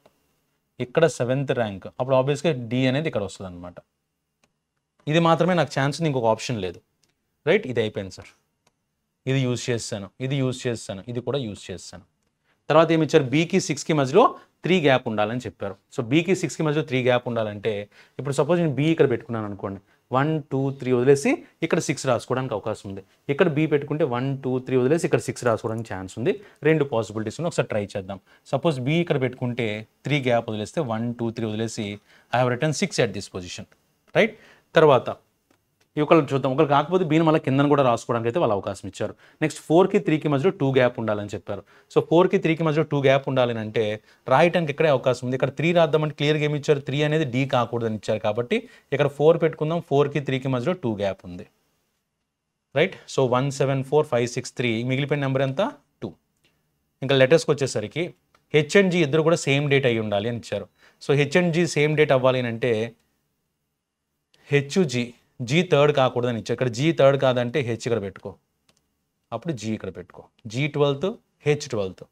ఇక్కడ 7th ర్యాంక్. అప్పుడు ఆబ్వియస్గా డి అనేది ఇక్కడ వస్తుంది అనమాట. ఇది మాత్రమే నాకు ఛాన్స్, ఇంకొక ఆప్షన్ లేదు, రైట్. ఇది అయిపోయింది సార్. ఇది యూజ్ చేస్తాను, ఇది యూజ్ చేస్తాను, ఇది కూడా యూజ్ చేస్తాను. తర్వాత ఏమి ఇచ్చారు, బీకి 6కి మధ్యలో 3 గ్యాప్ ఉండాలని చెప్పారు. సో బీకి 6కి మధ్యలో 3 గ్యాప్ ఉండాలంటే ఇప్పుడు సపోజ్ నేను బీ ఇక్కడ పెట్టుకున్నాను అనుకోండి, 1 2 3 వదిలేసి ఇక్కడ 6 రాసుకోవడానికి అవకాశం ఉంది. ఇక్కడ బీ పెట్టుకుంటే 1 2 3 వదిలేసి ఇక్కడ 6 రాసుకోవడానికి ఛాన్స్ ఉంది. 2 పాసిబిలిటీస్ ఉన్నాయి, ఒకసారి ట్రై చేద్దాం. సపోజ్ బీ ఇక్కడ పెట్టుకుంటే 3 గ్యాప్ వదిలేస్తే 1 2 3 వదిలేసి I have return 6 at this position, right. తర్వాత ఒకళ్ళు చూద్దాం, ఒకళ్ళు కాకపోతే బీని మళ్ళీ కిందను కూడా రాసుకోవడానికి అయితే వాళ్ళు అవకాశం ఇచ్చారు. నెక్స్ట్ 4కి 3కి మధ్యలో 2 గ్యాప్ ఉండాలని చెప్పారు. సో 4కి 3కి మధ్యలో 2 గ్యాప్ ఉండాలని అంటే రాయటానికి ఇక్కడే అవకాశం ఉంది. ఇక్కడ 3 రాద్దామంటే క్లియర్గా ఏమి ఇచ్చారు, 3 అనేది డి కాకూడదని ఇచ్చారు. కాబట్టి ఇక్కడ 4 పెట్టుకుందాం, 4కి 3కి మధ్యలో 2 గ్యాప్ ఉంది, రైట్. సో 1 7 4 5 6 3 మిగిలిపోయిన నెంబర్ ఎంత 2. ఇంకా లెటర్స్కి వచ్చేసరికి హెచ్ అండ్ జీ ఇద్దరు కూడా సేమ్ డేట్ అయ్యి ఉండాలి అని ఇచ్చారు. So H and G same date అవ్వాలి అని అంటే హెచ్ జీ 3rd కాకూడదని ఇచ్చారు. ఇక్కడ జీ 3rd కాదంటే హెచ్ ఇక్కడ పెట్టుకో, అప్పుడు జీ ఇక్కడ పెట్టుకో. జీ 12th, హెచ్ 12th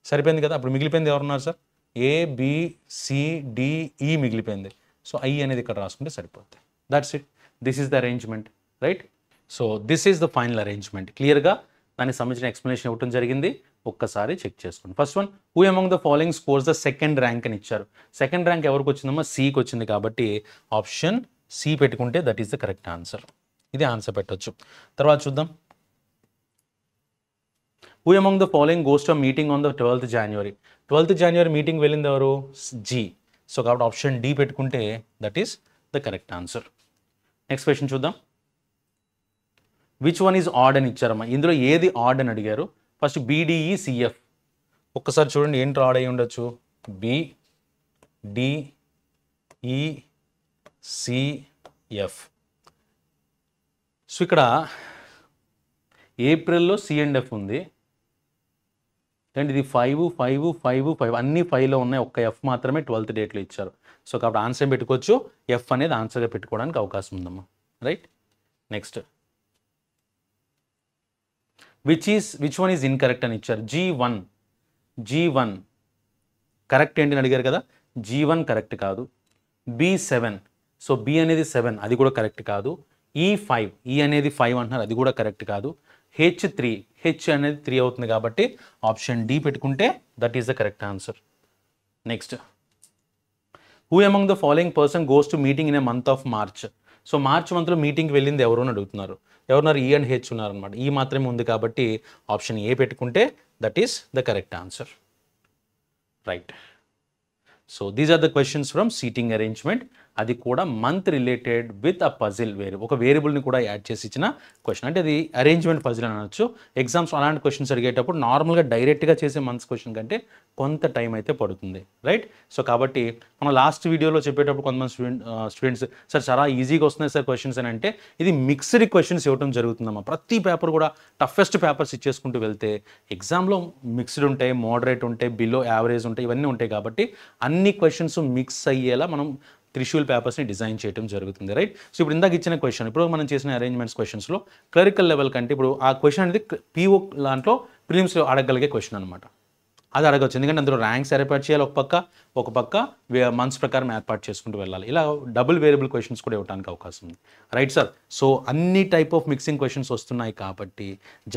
సరిపోయింది కదా. అప్పుడు మిగిలిపోయింది ఎవరున్నారు sir, A B C D E మిగిలిపోయింది. సో ఐ అనేది ఇక్కడ రాసుకుంటే సరిపోతుంది. That's it, this is the arrangement, right. So this is the final arrangement. క్లియర్గా దానికి సంబంధించిన ఎక్స్ప్లెనేషన్ ఇవ్వడం జరిగింది, ఒక్కసారి చెక్ చేసుకోండి. First one, who among the following scores the 2nd rank అని ఇచ్చారు. 2nd ర్యాంక్ ఎవరికి వచ్చిందమ్మా, సికి వచ్చింది. కాబట్టి ఆప్షన్ సి పెట్టుకుంటే that is the correct answer. ఇది ఆన్సర్ పెట్టవచ్చు. తర్వాత చూద్దాం, who among the following goes to meeting on the 12th January. 12th January meeting వెళ్ళింది ఎవరు, జీ. సో కాబట్టి ఆప్షన్ డి పెట్టుకుంటే that is the correct answer. Next question చూద్దాం, which one is odd అని ఇచ్చారమ్మా. ఇందులో ఏది ఆడ్ అని అడిగారు. ఫస్ట్ బీడిఈ సిఎఫ్, ఒక్కసారి చూడండి ఏంటి ఆడ్ అయి ఉండొచ్చు, బి డి ఈ సిఎఫ్. సో ఇక్కడ ఏప్రిల్లో సి అండ్ ఎఫ్ ఉంది, అండ్ ఇది 5 5 5 5 అన్ని 5లో ఉన్నాయి, ఒక్క ఎఫ్ మాత్రమే 12th డేట్లో ఇచ్చారు. సో కాబట్టి ఆన్సర్ పెట్టుకోవచ్చు, ఎఫ్ అనేది ఆన్సర్గా పెట్టుకోవడానికి అవకాశం ఉందమ్మా, right. Next, which one is incorrect అని ఇచ్చారు. G1 కరెక్ట్ ఏంటి అని అడిగారు కదా, G1 కరెక్ట్ కాదు. B7, సో బి అనేది 7, అది కూడా కరెక్ట్ కాదు. E5, ఈ అనేది 5 అంటున్నారు, అది కూడా కరెక్ట్ కాదు. H3, హెచ్ అనేది 3 అవుతుంది. కాబట్టి ఆప్షన్ డి పెట్టుకుంటే that is the correct answer. Next, who among the following person goes to meeting in a month of March. So March మంత్లో మీటింగ్కి వెళ్ళింది ఎవరు అని అడుగుతున్నారు. ఎవరున్నారు, ఈ అండ్ హెచ్ ఉన్నారనమాట. ఈ మాత్రమే ఉంది కాబట్టి ఆప్షన్ ఏ పెట్టుకుంటే that is the correct answer, right. So these are the questions from seating arrangement. అది కూడా month related with a puzzle ఒక వేరియబుల్ని కూడా యాడ్ చేసి ఇచ్చిన క్వశ్చన్. అంటే అది అరేంజ్మెంట్ పజిల్ అని అనొచ్చు. ఎగ్జామ్స్ అలాంటి క్వశ్చన్స్ అడిగేటప్పుడు నార్మల్గా డైరెక్ట్గా చేసే మంత్స్ క్వశ్చన్ కంటే కొంత టైం అయితే పడుతుంది, రైట్. సో కాబట్టి మనం లాస్ట్ వీడియోలో చెప్పేటప్పుడు కొంతమంది స్టూడెంట్స్ సార్ చాలా ఈజీగా వస్తున్నాయి సార్ క్వశ్చన్స్ అని అంటే, ఇది మిక్స్డ్ క్వశ్చన్స్ ఇవ్వడం జరుగుతుందమ్మా. ప్రతి పేపర్ కూడా టఫెస్ట్ పేపర్స్ ఇచ్చేసుకుంటూ వెళ్తే ఎగ్జామ్లో మిక్స్డ్ ఉంటాయి, మోడరేట్ ఉంటాయి, బిలో యావరేజ్ ఉంటాయి, ఇవన్నీ ఉంటాయి. కాబట్టి అన్ని క్వశ్చన్స్ మిక్స్ అయ్యేలా మనం త్రిశూల్ పేపర్స్ని డిజైన్ చేయడం జరుగుతుంది, రైట్. సో ఇప్పుడు ఇందాక ఇచ్చిన క్వశ్చన్, ఇప్పుడు మనం చేసిన అరేంజ్మెంట్స్ క్వశ్చన్స్లో క్లరికల్ లెవెల్ కంటే ఇప్పుడు ఆ క్వశ్చన్ అనేది పీఓ దాంట్లో ప్రిలిమ్స్లో అడగగలిగే క్వశ్చన్ అనమాట. అది అడగచ్చు, ఎందుకంటే అందులో ర్యాంక్స్ ఏర్పాటు చేయాలి, ఒక పక్క మంత్స్ ప్రకారం ఏర్పాటు చేసుకుంటూ వెళ్ళాలి. ఇలా డబుల్ వేరియబుల్ క్వశ్చన్స్ కూడా ఇవ్వడానికి అవకాశం ఉంది, రైట్ సార్. సో అన్ని టైప్ ఆఫ్ మిక్సింగ్ క్వశ్చన్స్ వస్తున్నాయి కాబట్టి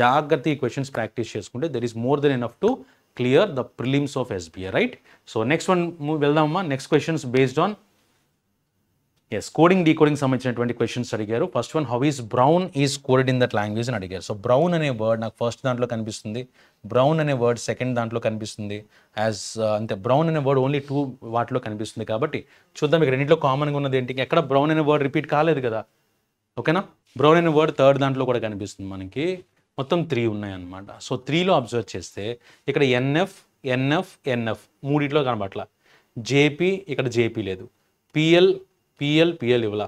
జాగ్రత్త ఈ క్వశ్చన్స్ ప్రాక్టీస్ చేసుకుంటే there is more than enough to clear the prelims of SBI, right. So next one వెళ్దామమ్మా. Next questions based on S, coding decoding సంబంధించినటువంటి questions అడిగారు. First one, how is brown is coded in that language అని అడిగారు. So brown అనే word నాకు first దాంట్లో కనిపిస్తుంది, brown అనే వర్డ్ సెకండ్ దాంట్లో కనిపిస్తుంది, యాజ్ అంతే బ్రౌన్ అనే వర్డ్ ఓన్లీ 2 వాటిలో కనిపిస్తుంది. కాబట్టి చూద్దాం ఇక్కడ రెండింటిలో కామన్గా ఉన్నది ఏంటి, ఎక్కడ బ్రౌన్ అనే వర్డ్ రిపీట్ కాలేదు కదా. ఓకేనా, బ్రౌన్ అనే వర్డ్ థర్డ్ దాంట్లో కూడా కనిపిస్తుంది మనకి, మొత్తం 3 ఉన్నాయన్నమాట. సో 3లో అబ్జర్వ్ చేస్తే ఇక్కడ ఎన్ఎఫ్ ఎన్ఎఫ్ ఎన్ఎఫ్ మూడిట్లో కనబట్ల, జేపీ ఇక్కడ జేపీ లేదు, పిఎల్ పిఎల్ పిఎల్ ఇవ్వాల,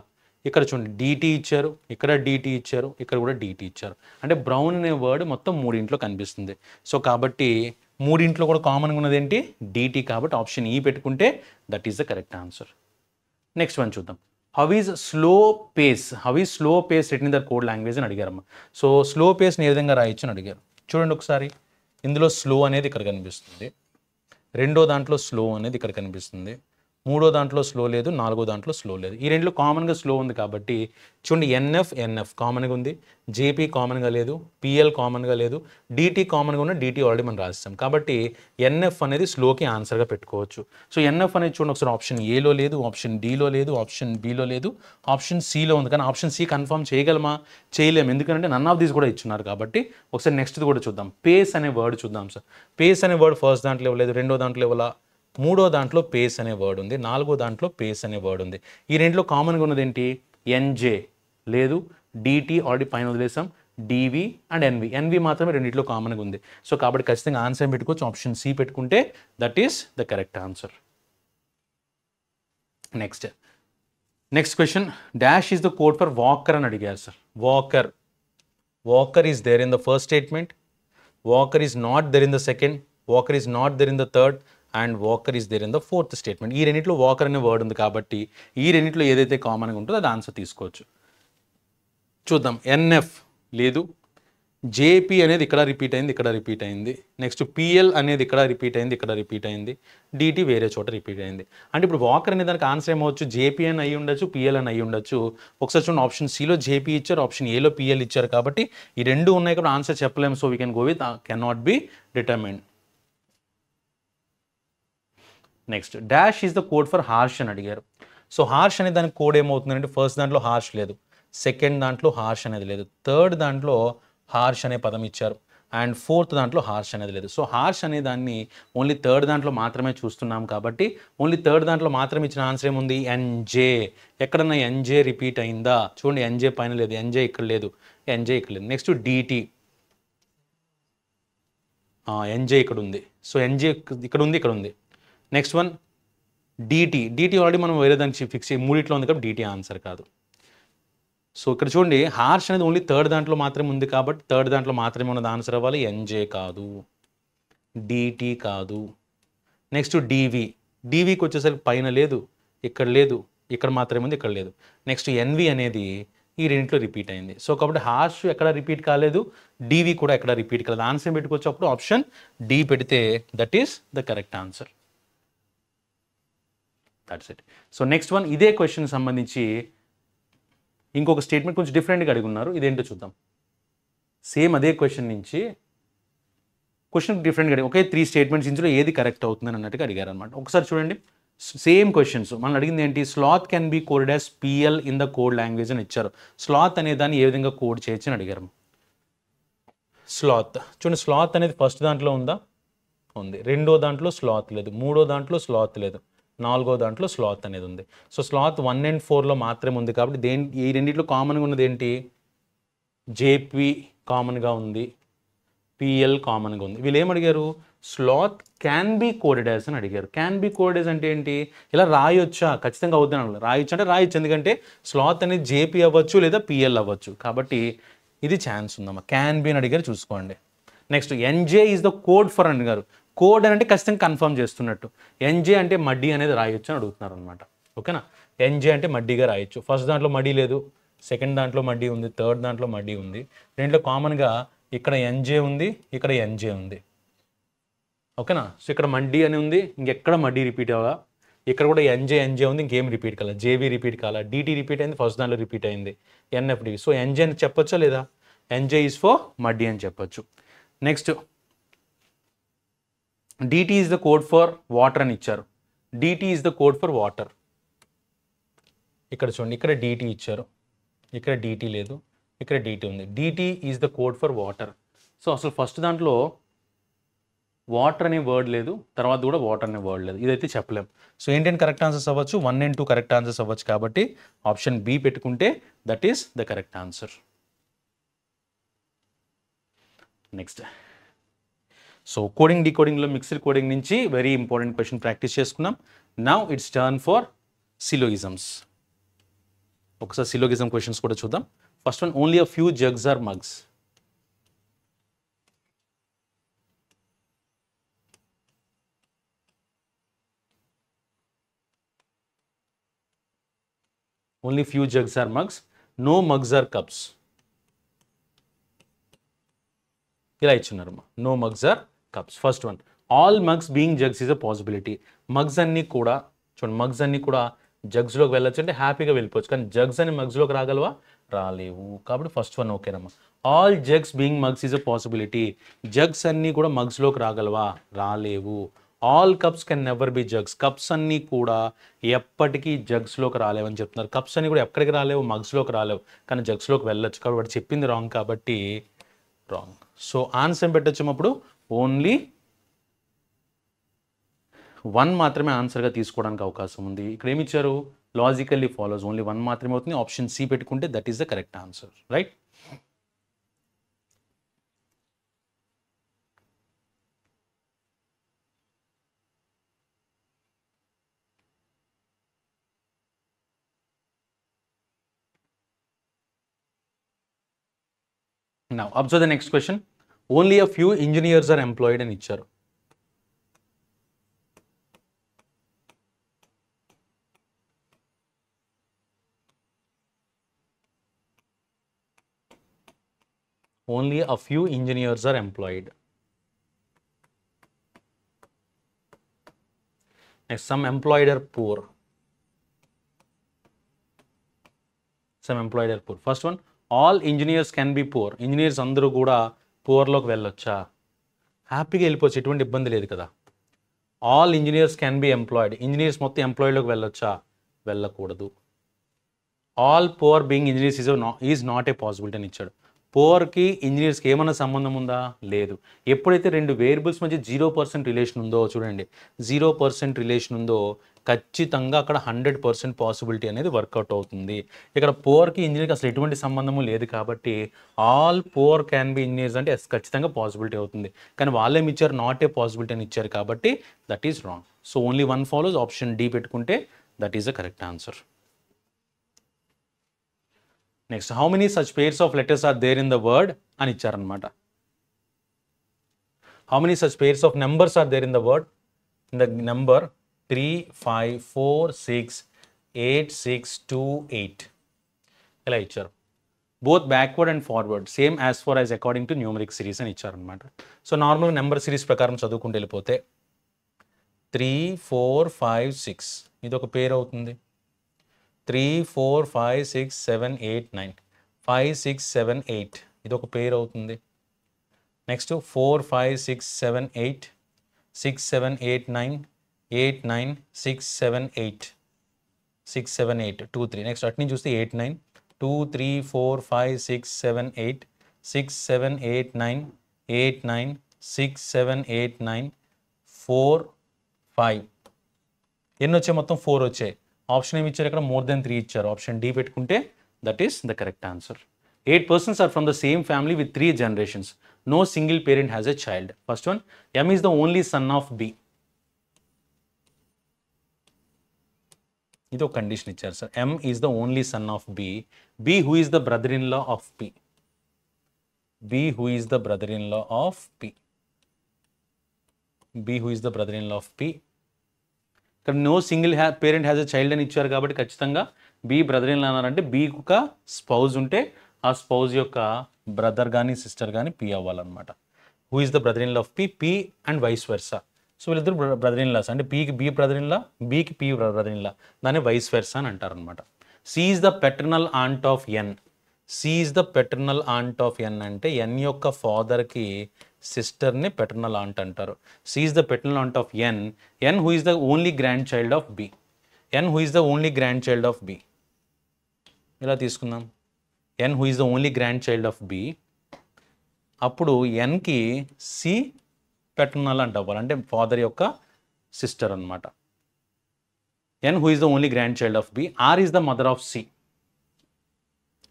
ఇక్కడ చూడండి డిటి ఇచ్చారు, ఇక్కడ డిటి ఇచ్చారు, ఇక్కడ కూడా డిటి ఇచ్చారు. అంటే బ్రౌన్ అనే వర్డ్ మొత్తం మూడింట్లో కనిపిస్తుంది. సో కాబట్టి మూడింట్లో కూడా కామన్గా ఉన్నది ఏంటి, డిటి. కాబట్టి ఆప్షన్ ఈ పెట్టుకుంటే that is the correct answer. Next one చూద్దాం, how is slow pace written in the code language అని అడిగారమ్మా. సో స్లో పేస్ని ఏ విధంగా రాయొచ్చు అని అడిగారు. చూడండి ఒకసారి, ఇందులో స్లో అనేది ఇక్కడ కనిపిస్తుంది, రెండో దాంట్లో స్లో అనేది ఇక్కడ కనిపిస్తుంది, మూడో దాంట్లో స్లో లేదు, నాలుగో దాంట్లో స్లో లేదు. ఈ రెండులో కామన్గా స్లో ఉంది కాబట్టి చూడండి, ఎన్ఎఫ్ ఎన్ఎఫ్ కామన్గా ఉంది, జేపీ కామన్గా లేదు, పిఎల్ కామన్గా లేదు, డిటి కామన్గా ఉన్న, డిటి ఆల్రెడీ మనం రాస్తాం. కాబట్టి ఎన్ఎఫ్ అనేది స్లోకి ఆన్సర్గా పెట్టుకోవచ్చు. సో ఎన్ఎఫ్ అనేది చూడండి ఒకసారి, ఆప్షన్ ఏలో లేదు, ఆప్షన్ డిలో లేదు, ఆప్షన్ బిలో లేదు, ఆప్షన్ సిలో ఉంది. కానీ ఆప్షన్ సి కన్ఫర్మ్ చేయగలమా, చేయలేము, ఎందుకంటే నన్ ఆఫ్ దీస్ కూడా ఇచ్చున్నారు. కాబట్టి ఒకసారి నెక్స్ట్ కూడా చూద్దాం, పేస్ అనే వర్డ్ చూద్దాం సార్. పేస్ అనే వర్డ్ ఫస్ట్ దాంట్లో ఇవ్వలేదు, రెండో దాంట్లో ఇవ్వాల, మూడో దాంట్లో పేస్ అనే వర్డ్ ఉంది, నాలుగో దాంట్లో పేస్ అనే వర్డ్ ఉంది. ఈ రెండులో కామన్గా ఉన్నది ఏంటి, ఎన్జే లేదు, డిటి ఆల్రెడీ పైన వదిలేసాం, డివి అండ్ ఎన్వి మాత్రమే రెండింటిలో కామన్గా ఉంది. సో కాబట్టి ఖచ్చితంగా ఆన్సర్ పెట్టుకోవచ్చు, ఆప్షన్ సి పెట్టుకుంటే that is the correct answer. Next question, dash is the code for walker అని అడిగారు సార్. Walker is there in the first statement, walker is not there in the second, walker is not there in the third, and walker is there in the fourth statement. ఈ రెండింటిలో walker అనే word ఉంది కాబట్టి ఈ రెండింటిలో ఏదైతే కామన్గా ఉంటుందో అది ఆన్సర్ తీసుకోవచ్చు. చూద్దాం, ఎన్ఎఫ్ లేదు, జేపీ అనేది ఇక్కడ రిపీట్ అయింది, ఇక్కడ రిపీట్ అయింది, నెక్స్ట్ పిఎల్ అనేది ఇక్కడ రిపీట్ అయింది, ఇక్కడ రిపీట్ అయింది, డిటి వేరే చోట రిపీట్ అయింది. అంటే ఇప్పుడు వాకర్ అనే దానికి ఆన్సర్ ఏమవచ్చు, జేపీ అని అయ్యి ఉండొచ్చు, పిఎల్ అని అయ్యి ఉండొచ్చు. ఒకసారి చూడండి, ఆప్షన్ సిలో జేపీ ఇచ్చారు, ఆప్షన్ ఏలో పిఎల్ ఇచ్చారు. కాబట్టి ఈ రెండు ఉన్నాయి కాబట్టి ఆన్సర్ చెప్పలేము. So we can go with can not be determined. Next, dash is the code for harsh అని అడిగారు. సో హార్ష్ అనే దానికి కోడ్ ఏమవుతుందంటే, ఫస్ట్ దాంట్లో హార్ష్ లేదు, సెకండ్ దాంట్లో హార్ష్ అనేది లేదు, థర్డ్ దాంట్లో హార్ష్ అనే పదం ఇచ్చారు, అండ్ ఫోర్త్ దాంట్లో హార్ష్ అనేది లేదు. సో హార్ష్ అనే దాన్ని ఓన్లీ థర్డ్ దాంట్లో మాత్రమే చూస్తున్నాం కాబట్టి ఓన్లీ థర్డ్ దాంట్లో మాత్రమే ఇచ్చిన ఆన్సర్ ఏముంది, ఎన్జే. ఎక్కడన్నా ఎన్జే రిపీట్ అయిందా, చూడండి ఎన్జే పైన లేదు, ఎన్జే ఇక్కడ లేదు, ఎన్జే ఇక్కడ లేదు. నెక్స్ట్ డిటి, ఎన్జే ఇక్కడ ఉంది, సో ఎన్జే ఇక్కడ ఉంది, ఇక్కడ ఉంది. నెక్స్ట్ వన్ డిటి ఆల్రెడీ మనం వేరే దానికి ఫిక్స్ చేయి, మూడిట్లో ఉంది కాబట్టి డిటి ఆన్సర్ కాదు. సో ఇక్కడ చూడండి, హార్ష్ అనేది ఓన్లీ థర్డ్ దాంట్లో మాత్రమే ఉంది కాబట్టి థర్డ్ దాంట్లో మాత్రమే ఉన్నది ఆన్సర్ అవ్వాలి, ఎన్జే కాదు, డిటి కాదు. నెక్స్ట్ డివికి వచ్చేసరికి పైన లేదు, ఇక్కడ లేదు, ఇక్కడ మాత్రమే ఉంది, ఇక్కడ లేదు. నెక్స్ట్ ఎన్వి అనేది ఈ రెండింటిలో రిపీట్ అయింది. సో కాబట్టి హార్ష్ ఎక్కడ రిపీట్ కాలేదు, డివి కూడా ఎక్కడ రిపీట్ కాలేదు. ఆన్సర్ పెట్టుకోవచ్చు, అప్పుడు ఆప్షన్ డి పెడితే that is the correct answer. That's it. So next one, ఇదే క్వశ్చన్ సంబంధించి ఇంకొక స్టేట్మెంట్ కొంచెం డిఫరెంట్గా అడిగి ఉన్నారు, ఇదేంటో చూద్దాం. సేమ్ అదే క్వశ్చన్ నుంచి క్వశ్చన్ డిఫరెంట్గా అడిగి, ఒకే 3 స్టేట్మెంట్స్ ఇందులో ఏది కరెక్ట్ అవుతుందని అన్నట్టుగా అడిగారు అనమాట. ఒకసారి చూడండి, సేమ్ క్వశ్చన్స్ మనం అడిగింది ఏంటి, sloth can be coded as PL in the code language అని ఇచ్చారు. స్లాత్ అనే దాన్ని ఏ విధంగా కోడ్ చేయొచ్చు అని అడిగారు. స్లాత్ చూడండి, స్లాత్ అనేది ఫస్ట్ దాంట్లో ఉందా, ఉంది, రెండో దాంట్లో స్లాత్ లేదు, మూడో దాంట్లో స్లాత్ లేదు, నాలుగో దాంట్లో స్లాత్ అనేది ఉంది. సో స్లాత్ 1 and 4లో మాత్రమే ఉంది కాబట్టి ఈ రెండింటిలో కామన్గా ఉన్నది ఏంటి, జేపీ కామన్గా ఉంది, పిఎల్ కామన్గా ఉంది. వీళ్ళు ఏమడిగారు, sloth can be coded as అని అడిగారు. క్యాన్ బి కోడెడ్ యాజ్ అంటే ఏంటి, ఇలా రాయొచ్చా, ఖచ్చితంగా అవుతుంది, రాయొచ్చు అంటే రాయొచ్చు, ఎందుకంటే స్లాత్ అనేది జేపీ అవ్వచ్చు లేదా పిఎల్ అవ్వచ్చు. కాబట్టి ఇది ఛాన్స్ ఉందమ్మా, క్యాన్ బి అని అడిగారు, చూసుకోండి. Next, NJ is the code for అని అడిగారు. కోడ్ అని అంటే ఖచ్చితంగా కన్ఫర్మ్ చేస్తున్నట్టు, ఎన్జే అంటే మడ్డీ అనేది రాయొచ్చు అని అడుగుతున్నారు అనమాట. ఓకేనా, ఎన్జే అంటే మడ్డీగా రాయొచ్చు. ఫస్ట్ దాంట్లో మడ్డీ లేదు, సెకండ్ దాంట్లో మడ్డీ ఉంది, థర్డ్ దాంట్లో మడ్డీ ఉంది, రెండులో కామన్గా ఇక్కడ ఎన్జే ఉంది, ఇక్కడ ఎన్జే ఉంది. ఓకేనా, సో ఇక్కడ మడ్డీ అని ఉంది, ఇంకెక్కడ మడ్డీ రిపీట్ అవ్వగా, ఇక్కడ కూడా ఎన్జే ఉంది, ఇంకేం రిపీట్ కాల, జేబీ రిపీట్ కాల, డిటి రిపీట్ అయింది, ఫస్ట్ దాంట్లో రిపీట్ అయింది, ఎన్ఎఫ్డి. సో ఎన్జే అని చెప్పొచ్చా లేదా, ఎన్జే ఈజ్ ఫర్ మడ్డీ అని చెప్పొచ్చు. Next, DT is the code for water అని ఇచ్చారు. DT is the code for water. ఇక్కడ చూడండి, ఇక్కడ డిటి ఇచ్చారు, ఇక్కడ డిటి లేదు, ఇక్కడ డిటి ఉంది. DT is the code for water. So అసలు ఫస్ట్ దాంట్లో వాటర్ అనే వర్డ్ లేదు, తర్వాత కూడా వాటర్ అనే వర్డ్ లేదు, ఇదైతే చెప్పలేం. సో ఏంటంటే కరెక్ట్ ఆన్సర్స్ అవ్వచ్చు, 1 and 2 కరెక్ట్ ఆన్సర్స్ అవ్వచ్చు. కాబట్టి ఆప్షన్ బి పెట్టుకుంటే that is the correct answer. Next, so coding డీకోడింగ్లో మిక్స్డ్ కోడింగ్ నుంచి వెరీ ఇంపార్టెంట్ క్వశ్చన్ ప్రాక్టీస్ చేసుకున్నాం. Now it's turn for syllogisms. ఒకసారి సిలోగిజం క్వశ్చన్స్ కూడా చూద్దాం. First one, only a few jugs are mugs. Only few jugs are mugs. No mugs are cups. ఇలా ఇచ్చున్నారమ్మా. No mugs are cups. First one, all mugs being jugs is a possibility. Mugs అన్నీ కూడా చూడండి, mugs అన్నీ కూడా జగ్స్లోకి వెళ్ళొచ్చు అంటే హ్యాపీగా వెళ్ళిపోవచ్చు. కానీ జగ్స్ అని మగ్స్లోకి రాగలవా? రాలేవు. కాబట్టి ఫస్ట్ వన్ ఓకేనమ్మా. All jugs being mugs is a possibility. Jugs అన్నీ కూడా మగ్స్లోకి రాగలవా? రాలేవు. All cups can never be jugs. Cups అన్నీ కూడా ఎప్పటికీ జగ్స్లోకి రాలేవని చెప్తున్నారు. కప్స్ అన్నీ కూడా ఎక్కడికి రాలేవు? మగ్స్లోకి రాలేవు, కానీ జగ్స్లోకి వెళ్ళొచ్చు. కాబట్టి చెప్పింది రాంగ్, కాబట్టి రాంగ్. సో ఆన్సర్ ఏం పెట్టచ్చు అప్పుడు? ఓన్లీ 1 మాత్రమే ఆన్సర్గా తీసుకోవడానికి అవకాశం ఉంది. ఇక్కడ ఏమి ఇచ్చారు? లాజికల్లీ ఫాలోస్, ఓన్లీ 1 మాత్రమే అవుతుంది. ఆప్షన్ సి పెట్టుకుంటే that is the correct answer, right? Now observe the next question. Only a few engineers are employed అని ఇచ్చారు. Only a few engineers are employed. Next, some employed are poor. Some employed are poor. First one, all engineers can be poor. Engineers అందరూ కూడా పూర్లోకి వెళ్ళొచ్చా? హ్యాపీగా వెళ్ళిపోవచ్చు, ఎటువంటి ఇబ్బంది లేదు కదా. All engineers can be employed. Engineers మొత్తం ఎంప్లాయిడ్లోకి వెళ్ళొచ్చా? వెళ్ళకూడదు. All poor being engineers is not a possibility అని ఇచ్చాడు. పూర్కి ఇంజనీర్స్కి ఏమైనా సంబంధం ఉందా? లేదు. ఎప్పుడైతే రెండు వేరియబుల్స్ మధ్య 0% రిలేషన్ ఉందో చూడండి, 0% రిలేషన్ ఉందో ఖచ్చితంగా అక్కడ 100% పాసిబిలిటీ అనేది వర్కౌట్ అవుతుంది. ఇక్కడ పూర్కి ఇంజనీర్కి అసలు ఎటువంటి సంబంధము లేదు కాబట్టి all poor can be engineers అంటే ఖచ్చితంగా పాసిబిలిటీ అవుతుంది. కానీ వాళ్ళేమి ఇచ్చారు? నాట్ ఏ పాసిబిలిటీ అని ఇచ్చారు కాబట్టి that is wrong. So only 1 follows. Option D పెట్టుకుంటే that is the correct answer. Next, how many such pairs of letters are there in the word అని ఇచ్చారనమాట. How many such pairs of numbers are there in the word? In the number 3, 5, 4, 6, 8, 6, 2, 8 ఇలా ఇచ్చారు. Both backward and forward same as far as according to numeric series అని ఇచ్చారనమాట. So నార్మల్గా number series ప్రకారం చదువుకుంటూ వెళ్ళిపోతే 3, 4, 5, 6 ఇది ఒక పేరు అవుతుంది. 3, 4, 5, 6, 7, 8, 9 5, 6, 7, 8 ఇది ఒక పేరు అవుతుంది. నెక్స్ట్ 4, 5, 6, 7, 8 6, 7, 8, 9 8, 9 6, 7, 8 6, 7, 8 2, 3. నెక్స్ట్ అటు నుంచి చూస్తే 8, 9 2, 3, 4, 5, 6, 7, 8 6, 7, 8, 9 8, 9 6, 7, 8, 9 4, 5 ఎన్ని వచ్చాయి? మొత్తం 4 వచ్చాయి. ఆప్షన్ ఏమి ఇచ్చారు? ఇక్కడ మోర్ దెన్ 3 ఇచ్చారు. ఆప్షన్ డి పెట్టుకుంటే that is the correct answer. 8 persons are from the same family with 3 generations. No single parent has a child. First one, M is the only son of B. ఇది ఒక condition ఇచ్చారు sir. M is the only son of B. B who is the brother-in-law of P. B who is the brother-in-law of P. B who is the brother-in-law of P. ఇక్కడ no single parent has a child అని ఇచ్చారు కాబట్టి ఖచ్చితంగా B brother in లా అన్నారంటే B ఒక spouse ఉంటే ఆ spouse యొక్క బ్రదర్ కానీ సిస్టర్ కానీ పి అవ్వాలన్నమాట. Who is the brother in law of P? P and vice versa. So వీళ్ళిద్దరు బ్రదర్ ఇన్ లాస్ అంటే పీకి బి బ్రదర్ ఇన్ లా, బికి పి బ్రదర్ ఇన్ లా, దాన్ని వైస్ వెర్సా అని అంటారు అనమాట. C is the paternal aunt of N. C is the paternal aunt of N అంటే N యొక్క ఫాదర్కి సిస్టర్ని పెటర్నల్ ఆంట్ అంటారు. C is the paternal aunt of N. N who is the only grandchild of B. N who is the only grandchild of B. ఇలా తీసుకుందాం. N who is the only grandchild of B. అప్పుడు ఎన్కి C paternal అంటే అవ్వాలి, అంటే father యొక్క sister అనమాట. N who is the only grandchild of B. R is the mother of C.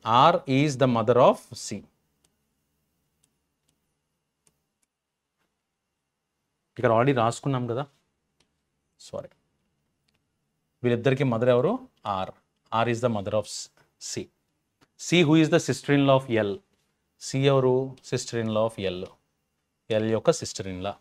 R is the mother of C. ఇక్కడ already రాసుకున్నాం కదా, సారీ. వీళ్ళిద్దరికి మదర్ ఎవరు? R. R is the mother of C. C who is the sister in law of L. C ఎవరు? Sister in law of L. L యొక్క sister in law.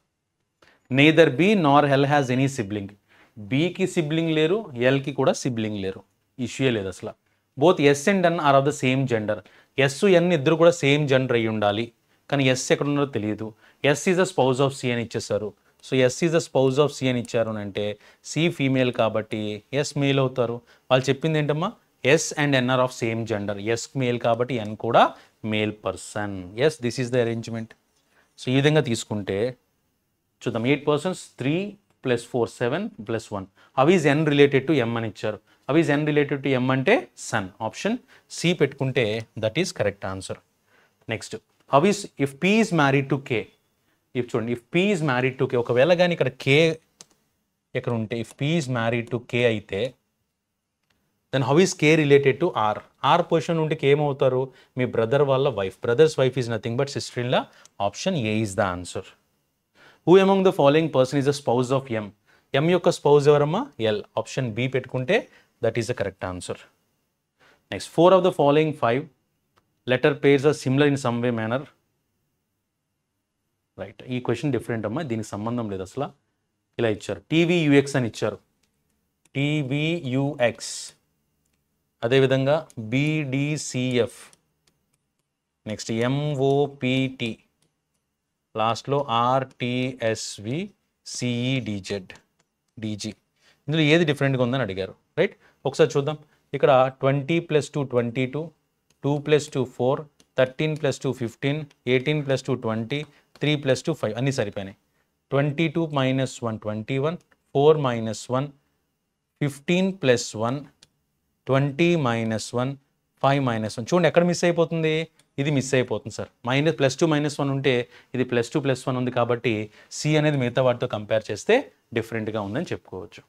Neither B nor L has any sibling. బికి sibling లేరు, ఎల్కి కూడా sibling లేరు, issue లేదు అసలు. Both S and N are of the same gender. S N ఇద్దరు కూడా సేమ్ జెండర్ అయ్యి ఉండాలి, కానీ ఎస్ ఎక్కడ ఉన్నారో తెలియదు. S is the spouse of C అని ఇచ్చేసారు. So S is the spouse of C అని ఇచ్చారు అని అంటే సి ఫీమేల్ కాబట్టి ఎస్ మేల్ అవుతారు. వాళ్ళు చెప్పింది ఏంటమ్మా? S and N are of same gender. S male కాబట్టి ఎన్ కూడా male person. Yes, this is the arrangement. So ఈ విధంగా తీసుకుంటే చూద్దాం. 8 persons, 3 + 4 7 + 1. How is N related to M అని ఇచ్చారు. How is N related to M అంటే son. Option C పెట్టుకుంటే that is correct answer. Next, how is if P is married to K. If చూడండి, if P is married to K, ఒకవేళ కానీ ఇక్కడ K ఇక్కడ ఉంటే, if P is married to K అయితే then how is K related to R. R position ఉంటే K ఏమవుతారు? మీ brother వాళ్ళ wife. Brother's wife is nothing but sister in law. Option A is the answer. Who among the following person is the spouse of M. M యొక్క spouse ఎవరమ్మా? L. Option B పెట్టుకుంటే that is the correct answer. Next, 4 of the following 5 letter pairs are similar in some way manner. Right, ఈ question different అమ్మా, దీనికి సంబంధం లేదు అసలు. ఇలా ఇచ్చారు, టీవీయుఎక్స్ అని ఇచ్చారు. టీవీయుఎక్స్, అదేవిధంగా బీడిసిఎఫ్, నెక్స్ట్ ఎంఓపిటి, లాస్ట్లో ఆర్టీఎస్వి, సిఈడిజెడ్, డిజి. ఇందులో ఏది డిఫరెంట్గా ఉందని అడిగారు. రైట్, ఒకసారి చూద్దాం. ఇక్కడ 20 + 2 22, 2 + 2 4, 13 + 2 15, 18 + 2 20, 3 + 2 5 అన్నీ సరిపోయినాయి. 22 - 1 21, 4 - 1, 15 + 1, 20 - 1, 5 - 1. చూడండి ఎక్కడ మిస్ అయిపోతుంది? ఇది మిస్ అయిపోతుంది సార్. +2 - 1 ఉంటే ఇది +2 + 1 ఉంది కాబట్టి సి అనేది మిగతా వాటితో కంపేర్ చేస్తే డిఫరెంట్గా ఉందని చెప్పుకోవచ్చు.